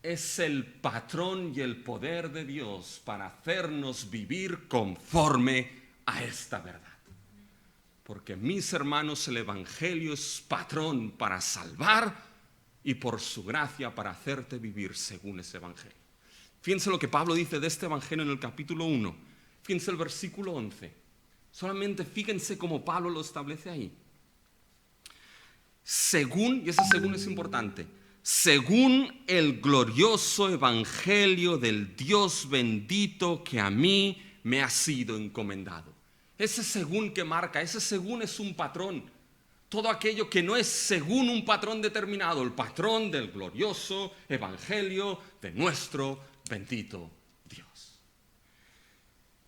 es el patrón y el poder de Dios para hacernos vivir conforme a esta verdad. Porque, mis hermanos, el Evangelio es patrón para salvar y por su gracia para hacerte vivir según ese Evangelio. Fíjense lo que Pablo dice de este Evangelio en el capítulo 1. Fíjense el versículo 11. Solamente fíjense cómo Pablo lo establece ahí. Según, y ese según es importante, según el glorioso Evangelio del Dios bendito que a mí me ha sido encomendado. Ese según que marca, ese según es un patrón. Todo aquello que no es según un patrón determinado, el patrón del glorioso Evangelio de nuestro bendito Dios.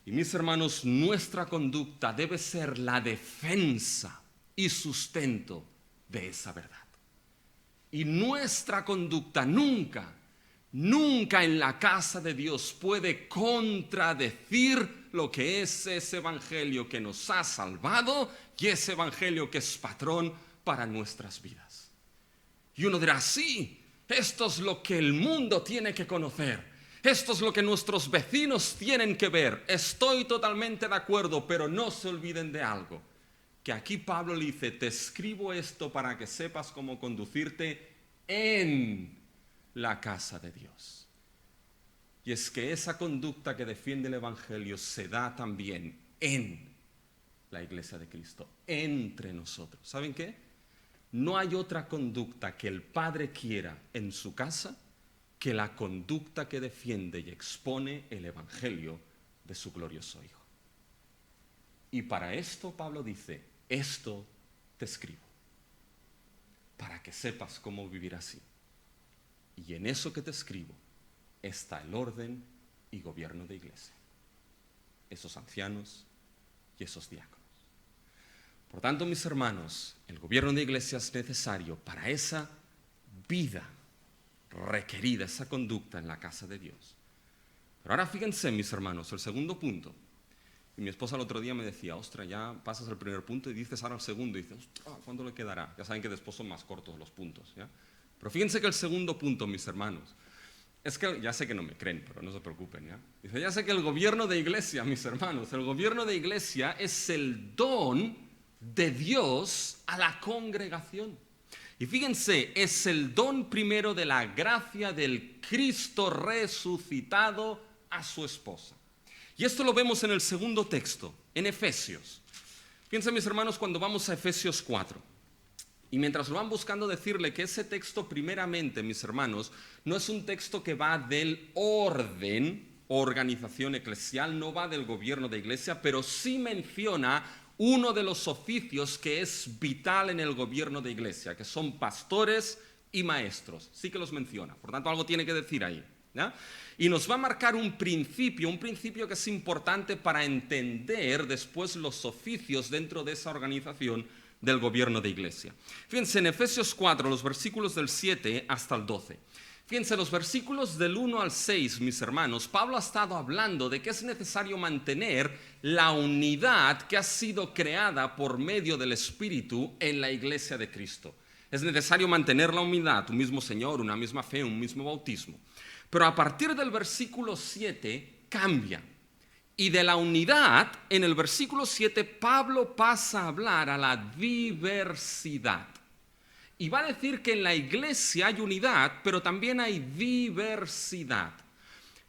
Y mis hermanos, nuestra conducta debe ser la defensa y sustento de esa verdad. Y nuestra conducta nunca en la casa de Dios puede contradecir lo que es ese Evangelio que nos ha salvado y ese Evangelio que es patrón para nuestras vidas. Y uno dirá, sí, esto es lo que el mundo tiene que conocer, esto es lo que nuestros vecinos tienen que ver. Estoy totalmente de acuerdo, pero no se olviden de algo, que aquí Pablo le dice, te escribo esto para que sepas cómo conducirte en la casa de Dios. Y es que esa conducta que defiende el Evangelio se da también en la iglesia de Cristo, entre nosotros. ¿Saben qué? No hay otra conducta que el Padre quiera en su casa que la conducta que defiende y expone el Evangelio de su glorioso Hijo. Y para esto Pablo dice, esto te escribo, para que sepas cómo vivir así. Y en eso que te escribo está el orden y gobierno de iglesia, esos ancianos y esos diáconos. Por tanto, mis hermanos, el gobierno de iglesia es necesario para esa vida requerida, esa conducta en la casa de Dios. Pero ahora fíjense, mis hermanos, el segundo punto. Y mi esposa el otro día me decía, ostras, ya pasas el primer punto y dices ahora el segundo. Y dices, ostras, ¿cuánto le quedará? Ya saben que después son más cortos los puntos, ¿ya? Pero fíjense que el segundo punto, mis hermanos, es que, ya sé que no me creen, pero no se preocupen, ¿ya? Dice, ya sé que el gobierno de iglesia, mis hermanos, el gobierno de iglesia es el don de Dios a la congregación. Y fíjense, es el don primero de la gracia del Cristo resucitado a su esposa. Y esto lo vemos en el segundo texto, en Efesios. Fíjense, mis hermanos, cuando vamos a Efesios 4. Y mientras lo van buscando, decirle que ese texto primeramente, mis hermanos, no es un texto que va del orden, organización eclesial, no va del gobierno de iglesia, pero sí menciona uno de los oficios que es vital en el gobierno de iglesia, que son pastores y maestros. Sí que los menciona, por tanto algo tiene que decir ahí, ¿ya? Y nos va a marcar un principio que es importante para entender después los oficios dentro de esa organización del gobierno de iglesia. Fíjense en Efesios 4, los versículos del 7 hasta el 12. Fíjense, los versículos del 1 al 6, mis hermanos, Pablo ha estado hablando de que es necesario mantener la unidad que ha sido creada por medio del Espíritu en la iglesia de Cristo. Es necesario mantener la unidad, un mismo Señor, una misma fe, un mismo bautismo. Pero a partir del versículo 7 cambia. Y de la unidad, en el versículo 7, Pablo pasa a hablar a la diversidad. Y va a decir que en la iglesia hay unidad, pero también hay diversidad.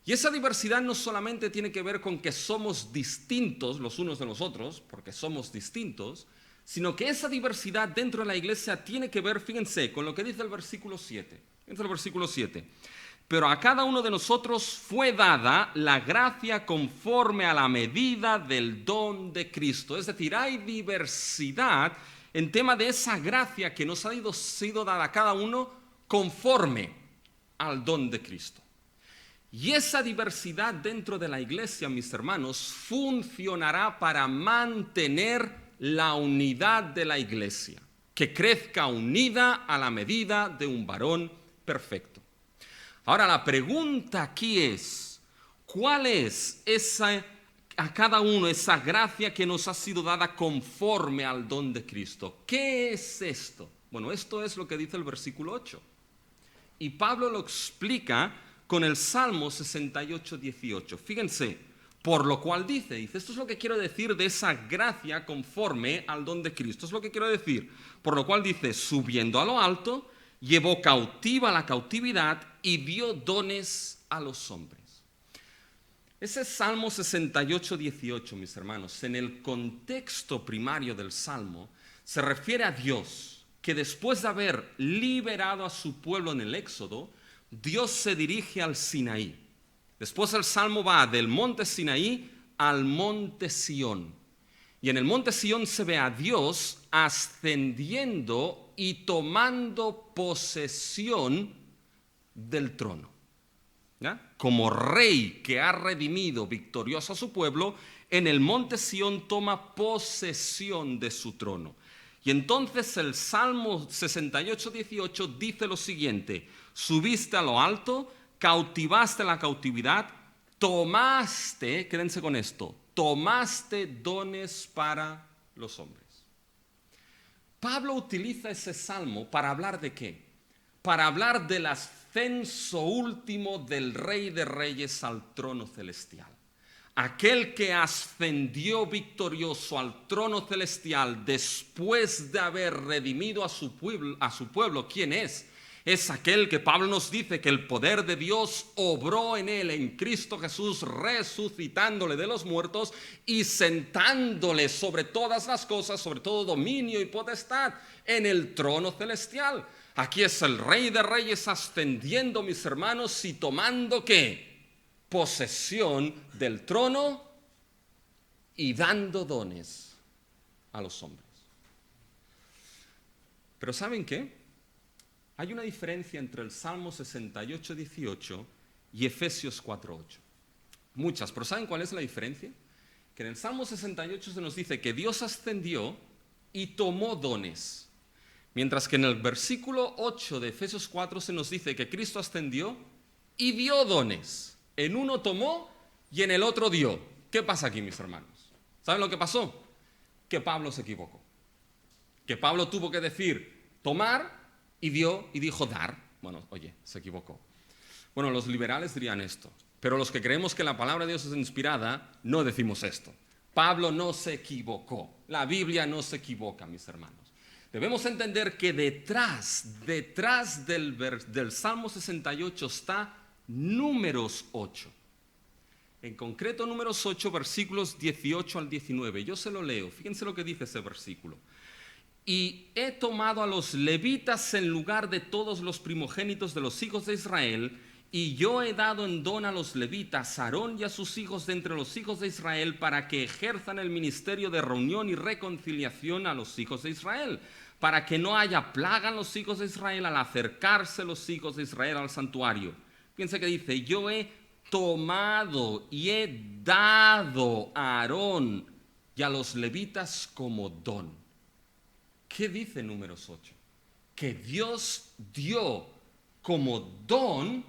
Y esa diversidad no solamente tiene que ver con que somos distintos los unos de los otros, porque somos distintos, sino que esa diversidad dentro de la iglesia tiene que ver, fíjense, con lo que dice el versículo 7. Fíjense el versículo 7. Pero a cada uno de nosotros fue dada la gracia conforme a la medida del don de Cristo. Es decir, hay diversidad en tema de esa gracia que nos ha sido dada a cada uno conforme al don de Cristo. Y esa diversidad dentro de la iglesia, mis hermanos, funcionará para mantener la unidad de la iglesia, que crezca unida a la medida de un varón perfecto. Ahora la pregunta aquí es, ¿cuál es a cada uno esa gracia que nos ha sido dada conforme al don de Cristo? ¿Qué es esto? Bueno, esto es lo que dice el versículo 8. Y Pablo lo explica con el Salmo 68, 18. Fíjense, por lo cual dice, esto es lo que quiero decir de esa gracia conforme al don de Cristo. Es lo que quiero decir. Por lo cual dice, subiendo a lo alto, llevó cautiva la cautividad y dio dones a los hombres. Ese Salmo 68, 18, mis hermanos, en el contexto primario del Salmo, se refiere a Dios, que después de haber liberado a su pueblo en el Éxodo, Dios se dirige al Sinaí. Después el Salmo va del monte Sinaí al monte Sión. Y en el monte Sión se ve a Dios ascendiendo y tomando posesión del trono. ¿Ya? Como rey que ha redimido victorioso a su pueblo, en el monte Sión toma posesión de su trono. Y entonces el Salmo 68, 18 dice lo siguiente: subiste a lo alto, cautivaste la cautividad, tomaste, quédense con esto, tomaste dones para los hombres. Pablo utiliza ese salmo para hablar de qué? Para hablar del ascenso último del Rey de Reyes al trono celestial. Aquel que ascendió victorioso al trono celestial después de haber redimido a su pueblo, ¿quién es? Es aquel que Pablo nos dice que el poder de Dios obró en él, en Cristo Jesús, resucitándole de los muertos y sentándole sobre todas las cosas, sobre todo dominio y potestad, en el trono celestial. Aquí es el Rey de Reyes ascendiendo, mis hermanos, y tomando ¿qué? Posesión del trono y dando dones a los hombres. Pero ¿saben qué? Hay una diferencia entre el Salmo 68, 18 y Efesios 4, 8. Muchas, pero ¿saben cuál es la diferencia? Que en el Salmo 68 se nos dice que Dios ascendió y tomó dones. Mientras que en el versículo 8 de Efesios 4 se nos dice que Cristo ascendió y dio dones. En uno tomó y en el otro dio. ¿Qué pasa aquí, mis hermanos? ¿Saben lo que pasó? Que Pablo se equivocó. Que Pablo tuvo que decir tomar y dio y dijo dar. Bueno, oye, se equivocó. Bueno, los liberales dirían esto, pero los que creemos que la palabra de Dios es inspirada, no decimos esto. Pablo no se equivocó. La Biblia no se equivoca, mis hermanos. Debemos entender que detrás del Salmo 68 está Números 8. En concreto, Números 8, versículos 18 al 19. Yo se lo leo. Fíjense lo que dice ese versículo. Y he tomado a los levitas en lugar de todos los primogénitos de los hijos de Israel, y yo he dado en don a los levitas, a Aarón y a sus hijos de entre los hijos de Israel, para que ejerzan el ministerio de reunión y reconciliación a los hijos de Israel, para que no haya plaga en los hijos de Israel al acercarse los hijos de Israel al santuario. Fíjense que dice, yo he tomado y he dado a Aarón y a los levitas como don. ¿Qué dice Números 8? Que Dios dio como don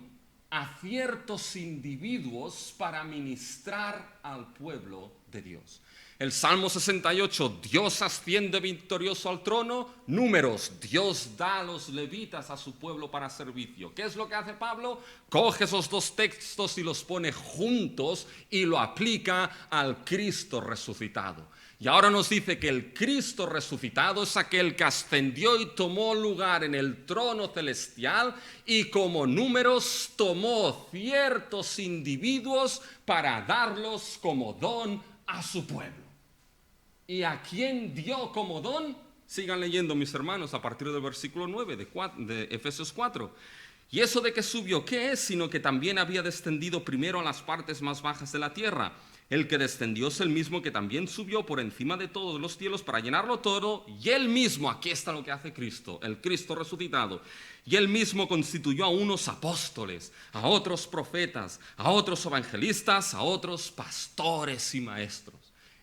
a ciertos individuos para ministrar al pueblo de Dios. El Salmo 68, Dios asciende victorioso al trono. Números, Dios da a los levitas a su pueblo para servicio. ¿Qué es lo que hace Pablo? Coge esos dos textos y los pone juntos y lo aplica al Cristo resucitado. Y ahora nos dice que el Cristo resucitado es aquel que ascendió y tomó lugar en el trono celestial y como números tomó ciertos individuos para darlos como don a su pueblo. ¿Y a quién dio como don? Sigan leyendo, mis hermanos, a partir del versículo 9 de Efesios 4. ¿Y eso de que subió qué es? Sino que también había descendido primero a las partes más bajas de la tierra. El que descendió es el mismo que también subió por encima de todos los cielos para llenarlo todo. Y él mismo, aquí está lo que hace Cristo, el Cristo resucitado. Y él mismo constituyó a unos apóstoles, a otros profetas, a otros evangelistas, a otros pastores y maestros.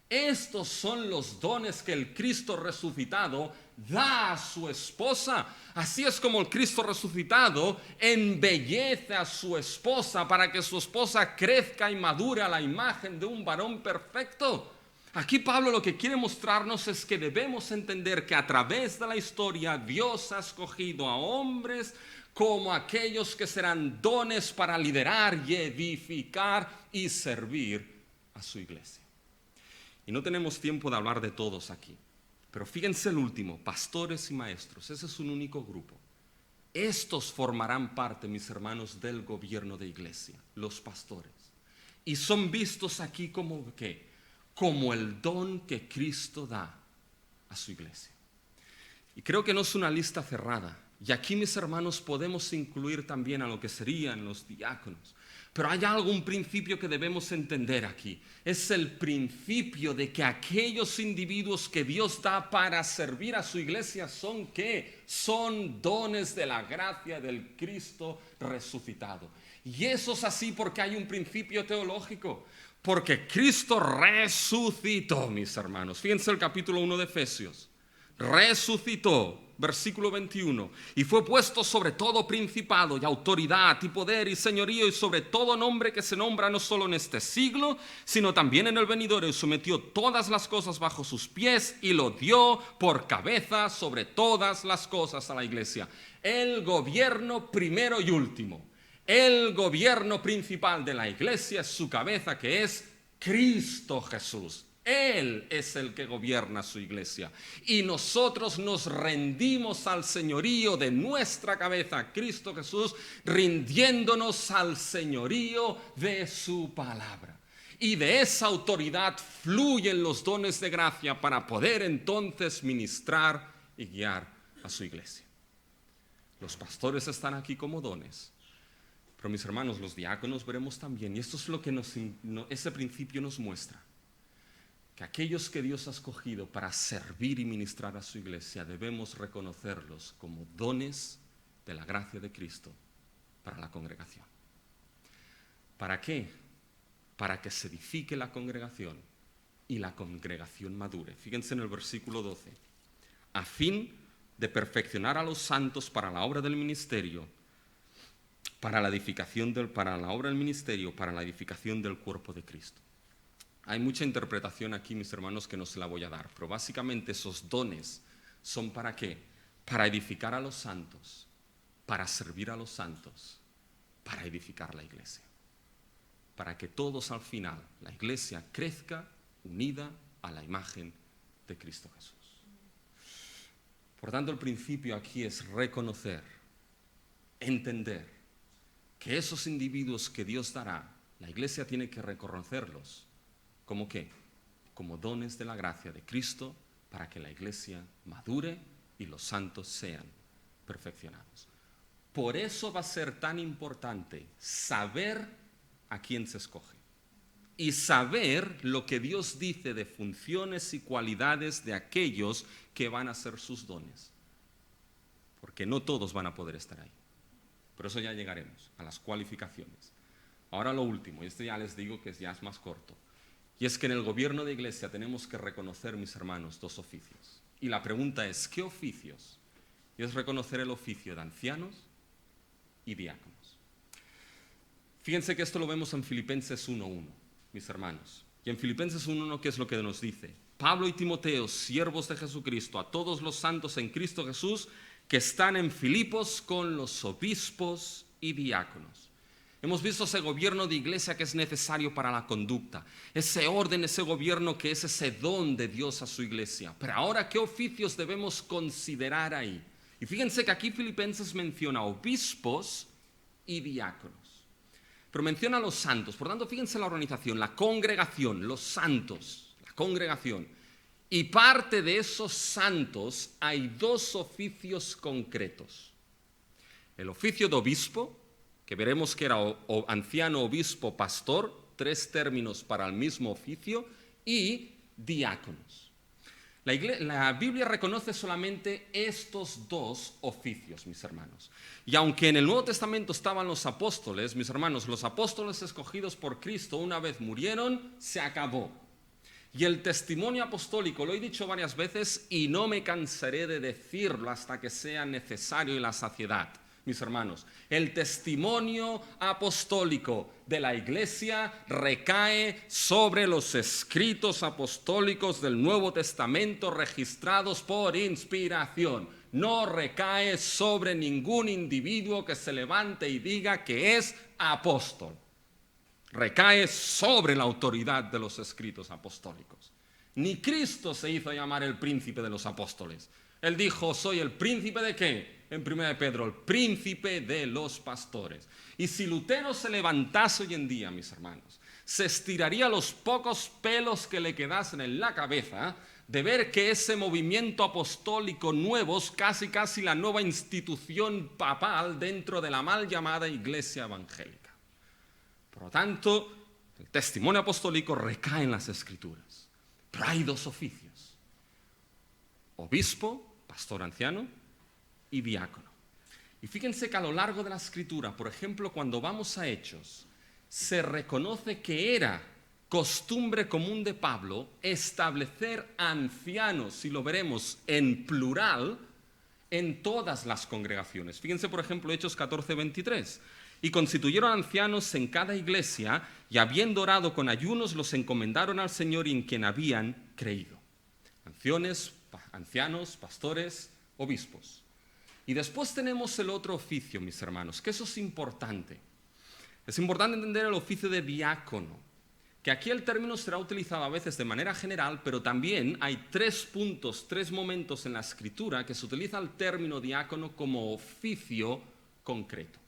Estos son los dones que el Cristo resucitado da a su esposa. Así es como el Cristo resucitado embellece a su esposa para que su esposa crezca y madure a la imagen de un varón perfecto. Aquí Pablo lo que quiere mostrarnos es que debemos entender que a través de la historia Dios ha escogido a hombres como aquellos que serán dones para liderar y edificar y servir a su iglesia. Y no tenemos tiempo de hablar de todos aquí. Pero fíjense el último, pastores y maestros. Ese es un único grupo. Estos formarán parte, mis hermanos, del gobierno de iglesia, los pastores. Y son vistos aquí como ¿qué? Como el don que Cristo da a su iglesia. Y creo que no es una lista cerrada. Y aquí, mis hermanos, podemos incluir también a lo que serían los diáconos. Pero hay algún principio que debemos entender aquí. Es el principio de que aquellos individuos que Dios da para servir a su iglesia son ¿qué? Son dones de la gracia del Cristo resucitado. Y eso es así porque hay un principio teológico. Porque Cristo resucitó, mis hermanos. Fíjense el capítulo 1 de Efesios. Resucitó. Versículo 21, y fue puesto sobre todo principado y autoridad y poder y señorío y sobre todo nombre que se nombra no solo en este siglo, sino también en el venidero, y sometió todas las cosas bajo sus pies y lo dio por cabeza sobre todas las cosas a la iglesia. El gobierno primero y último, el gobierno principal de la iglesia es su cabeza, que es Cristo Jesús. Él es el que gobierna su iglesia y nosotros nos rendimos al señorío de nuestra cabeza, Cristo Jesús, rindiéndonos al señorío de su palabra. Y de esa autoridad fluyen los dones de gracia para poder entonces ministrar y guiar a su iglesia. Los pastores están aquí como dones, pero mis hermanos, los diáconos veremos también, y esto es lo que ese principio nos muestra. Que aquellos que Dios ha escogido para servir y ministrar a su iglesia debemos reconocerlos como dones de la gracia de Cristo para la congregación. ¿Para qué? Para que se edifique la congregación y la congregación madure. Fíjense en el versículo 12. A fin de perfeccionar a los santos para la obra del ministerio, para la obra del ministerio, para la edificación del cuerpo de Cristo. Hay mucha interpretación aquí, mis hermanos, que no se la voy a dar, pero básicamente esos dones son ¿para qué? Para edificar a los santos, para servir a los santos, para edificar la iglesia. Para que todos al final, la iglesia crezca unida a la imagen de Cristo Jesús. Por tanto, el principio aquí es reconocer, entender que esos individuos que Dios dará, la iglesia tiene que reconocerlos. ¿Cómo qué? Como dones de la gracia de Cristo para que la iglesia madure y los santos sean perfeccionados. Por eso va a ser tan importante saber a quién se escoge y saber lo que Dios dice de funciones y cualidades de aquellos que van a ser sus dones. Porque no todos van a poder estar ahí. Por eso ya llegaremos a las cualificaciones. Ahora lo último, y esto ya les digo que ya es más corto. Y es que en el gobierno de iglesia tenemos que reconocer, mis hermanos, dos oficios. Y la pregunta es, ¿qué oficios? Y es reconocer el oficio de ancianos y diáconos. Fíjense que esto lo vemos en Filipenses 1:1, mis hermanos. Y en Filipenses 1:1, ¿qué es lo que nos dice? Pablo y Timoteo, siervos de Jesucristo, a todos los santos en Cristo Jesús, que están en Filipos con los obispos y diáconos. Hemos visto ese gobierno de iglesia que es necesario para la conducta, ese orden, ese gobierno que es ese don de Dios a su iglesia. Pero ahora, ¿qué oficios debemos considerar ahí? Y fíjense que aquí Filipenses menciona obispos y diáconos. Pero menciona a los santos. Por tanto, fíjense la organización, la congregación, los santos, la congregación. Y parte de esos santos hay dos oficios concretos. El oficio de obispo, que veremos que era anciano, obispo, pastor, tres términos para el mismo oficio, y diáconos. La Biblia reconoce solamente estos dos oficios, mis hermanos. Y aunque en el Nuevo Testamento estaban los apóstoles, mis hermanos, los apóstoles escogidos por Cristo una vez murieron, se acabó. Y el testimonio apostólico, lo he dicho varias veces y no me cansaré de decirlo hasta que sea necesario y la saciedad. Mis hermanos, el testimonio apostólico de la Iglesia recae sobre los escritos apostólicos del Nuevo Testamento registrados por inspiración. No recae sobre ningún individuo que se levante y diga que es apóstol. Recae sobre la autoridad de los escritos apostólicos. Ni Cristo se hizo llamar el príncipe de los apóstoles. Él dijo, ¿soy el príncipe de qué? En 1 Pedro, el príncipe de los pastores. Y si Lutero se levantase hoy en día, mis hermanos, se estiraría los pocos pelos que le quedasen en la cabeza de ver que ese movimiento apostólico nuevo es casi la nueva institución papal dentro de la mal llamada Iglesia evangélica. Por lo tanto, el testimonio apostólico recae en las Escrituras. Pero hay dos oficios: obispo, pastor anciano, y diácono. Y fíjense que a lo largo de la Escritura, por ejemplo, cuando vamos a Hechos, se reconoce que era costumbre común de Pablo establecer ancianos, y lo veremos en plural, en todas las congregaciones. Fíjense, por ejemplo, Hechos 14:23. Y constituyeron ancianos en cada iglesia, y habiendo orado con ayunos, los encomendaron al Señor en quien habían creído. Ancianos, pastores, obispos. Y después tenemos el otro oficio, mis hermanos, que eso es importante. Es importante entender el oficio de diácono, que aquí el término será utilizado a veces de manera general, pero también hay tres momentos en la Escritura que se utiliza el término diácono como oficio concreto.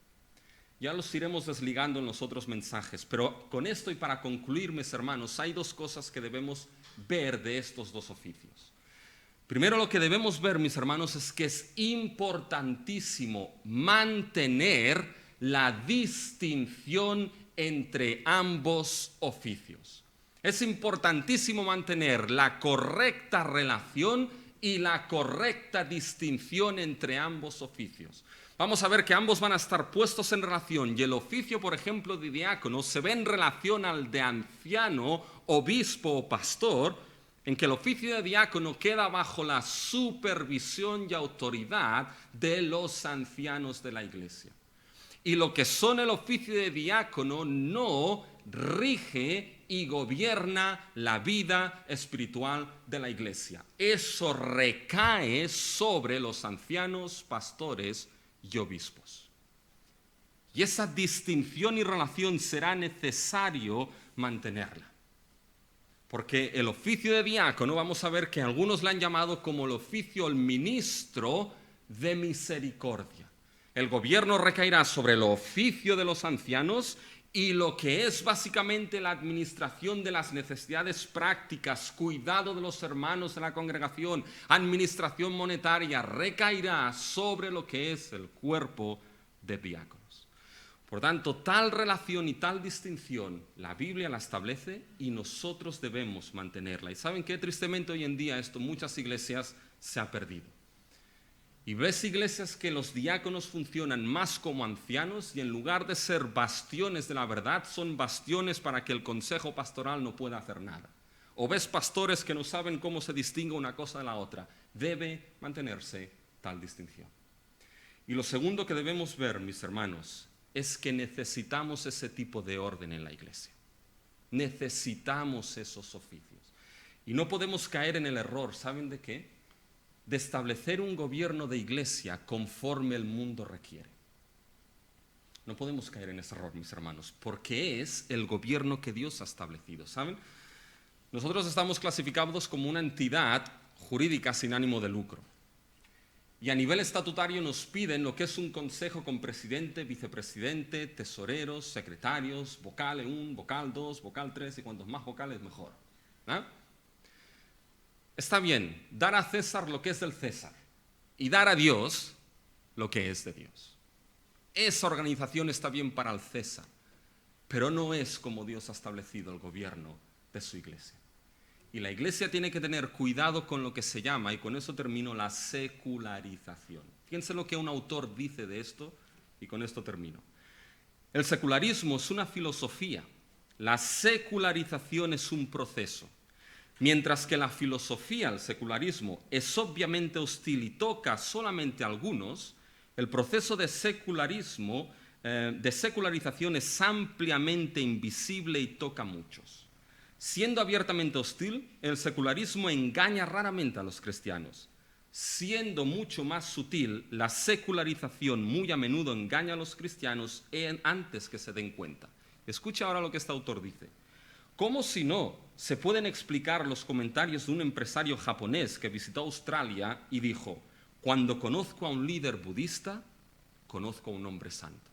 Ya los iremos desligando en los otros mensajes, pero con esto y para concluir, mis hermanos, hay dos cosas que debemos ver de estos dos oficios. Primero, lo que debemos ver, mis hermanos, es que es importantísimo mantener la distinción entre ambos oficios. Es importantísimo mantener la correcta relación y la correcta distinción entre ambos oficios. Vamos a ver que ambos van a estar puestos en relación, y el oficio, por ejemplo, de diácono se ve en relación al de anciano, obispo o pastor, en que el oficio de diácono queda bajo la supervisión y autoridad de los ancianos de la iglesia. Y lo que son el oficio de diácono no rige y gobierna la vida espiritual de la iglesia. Eso recae sobre los ancianos, pastores y obispos. Y esa distinción y relación será necesario mantenerla. Porque el oficio de diácono, vamos a ver que algunos le han llamado como el oficio, el ministro de misericordia. El gobierno recaerá sobre el oficio de los ancianos y lo que es básicamente la administración de las necesidades prácticas, cuidado de los hermanos de la congregación, administración monetaria, recaerá sobre lo que es el cuerpo de diáconos. Por tanto, tal relación y tal distinción la Biblia la establece y nosotros debemos mantenerla. Y ¿saben qué? Tristemente hoy en día esto en muchas iglesias se ha perdido. Y ves iglesias que los diáconos funcionan más como ancianos y en lugar de ser bastiones de la verdad, son bastiones para que el consejo pastoral no pueda hacer nada. O ves pastores que no saben cómo se distingue una cosa de la otra. Debe mantenerse tal distinción. Y lo segundo que debemos ver, mis hermanos, es que necesitamos ese tipo de orden en la iglesia. Necesitamos esos oficios. Y no podemos caer en el error, ¿saben de qué? De establecer un gobierno de iglesia conforme el mundo requiere. No podemos caer en ese error, mis hermanos, porque es el gobierno que Dios ha establecido, ¿saben? Nosotros estamos clasificados como una entidad jurídica sin ánimo de lucro. Y a nivel estatutario nos piden lo que es un consejo con presidente, vicepresidente, tesoreros, secretarios, vocal 1, vocal 2, vocal 3 y cuantos más vocales mejor. ¿Ah? Está bien, dar a César lo que es del César y dar a Dios lo que es de Dios. Esa organización está bien para el César, pero no es como Dios ha establecido el gobierno de su iglesia. Y la iglesia tiene que tener cuidado con lo que se llama, y con eso termino, la secularización. Fíjense lo que un autor dice de esto, y con esto termino. El secularismo es una filosofía, la secularización es un proceso. Mientras que la filosofía, el secularismo, es obviamente hostil y toca solamente a algunos, el proceso de secularismo, de secularización es ampliamente invisible y toca a muchos. Siendo abiertamente hostil, el secularismo engaña raramente a los cristianos. Siendo mucho más sutil, la secularización muy a menudo engaña a los cristianos antes que se den cuenta. Escucha ahora lo que este autor dice. ¿Cómo si no se pueden explicar los comentarios de un empresario japonés que visitó Australia y dijo: cuando conozco a un líder budista, conozco a un hombre santo.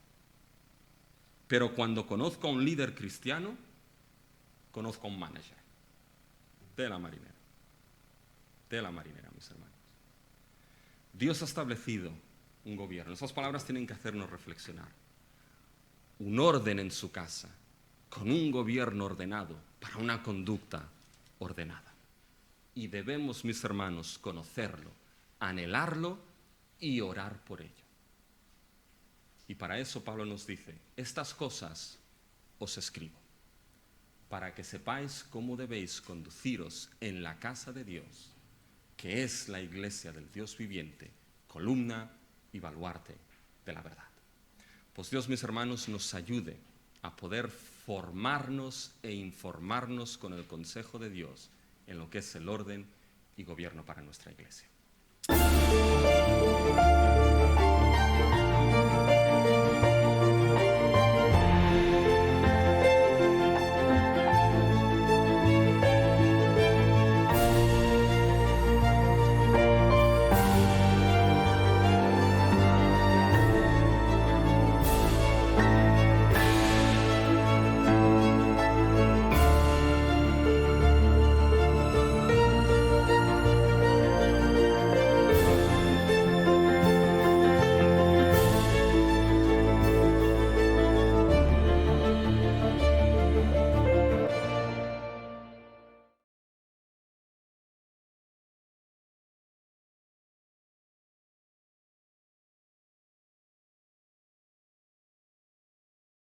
Pero cuando conozco a un líder cristiano, conozco a un manager. De la marinera. De la marinera, mis hermanos. Dios ha establecido un gobierno. Esas palabras tienen que hacernos reflexionar. Un orden en su casa, con un gobierno ordenado, para una conducta ordenada. Y debemos, mis hermanos, conocerlo, anhelarlo y orar por ello. Y para eso Pablo nos dice: estas cosas os escribo, para que sepáis cómo debéis conduciros en la casa de Dios, que es la iglesia del Dios viviente, columna y baluarte de la verdad. Pues Dios, mis hermanos, nos ayude a poder formarnos e informarnos con el consejo de Dios en lo que es el orden y gobierno para nuestra iglesia.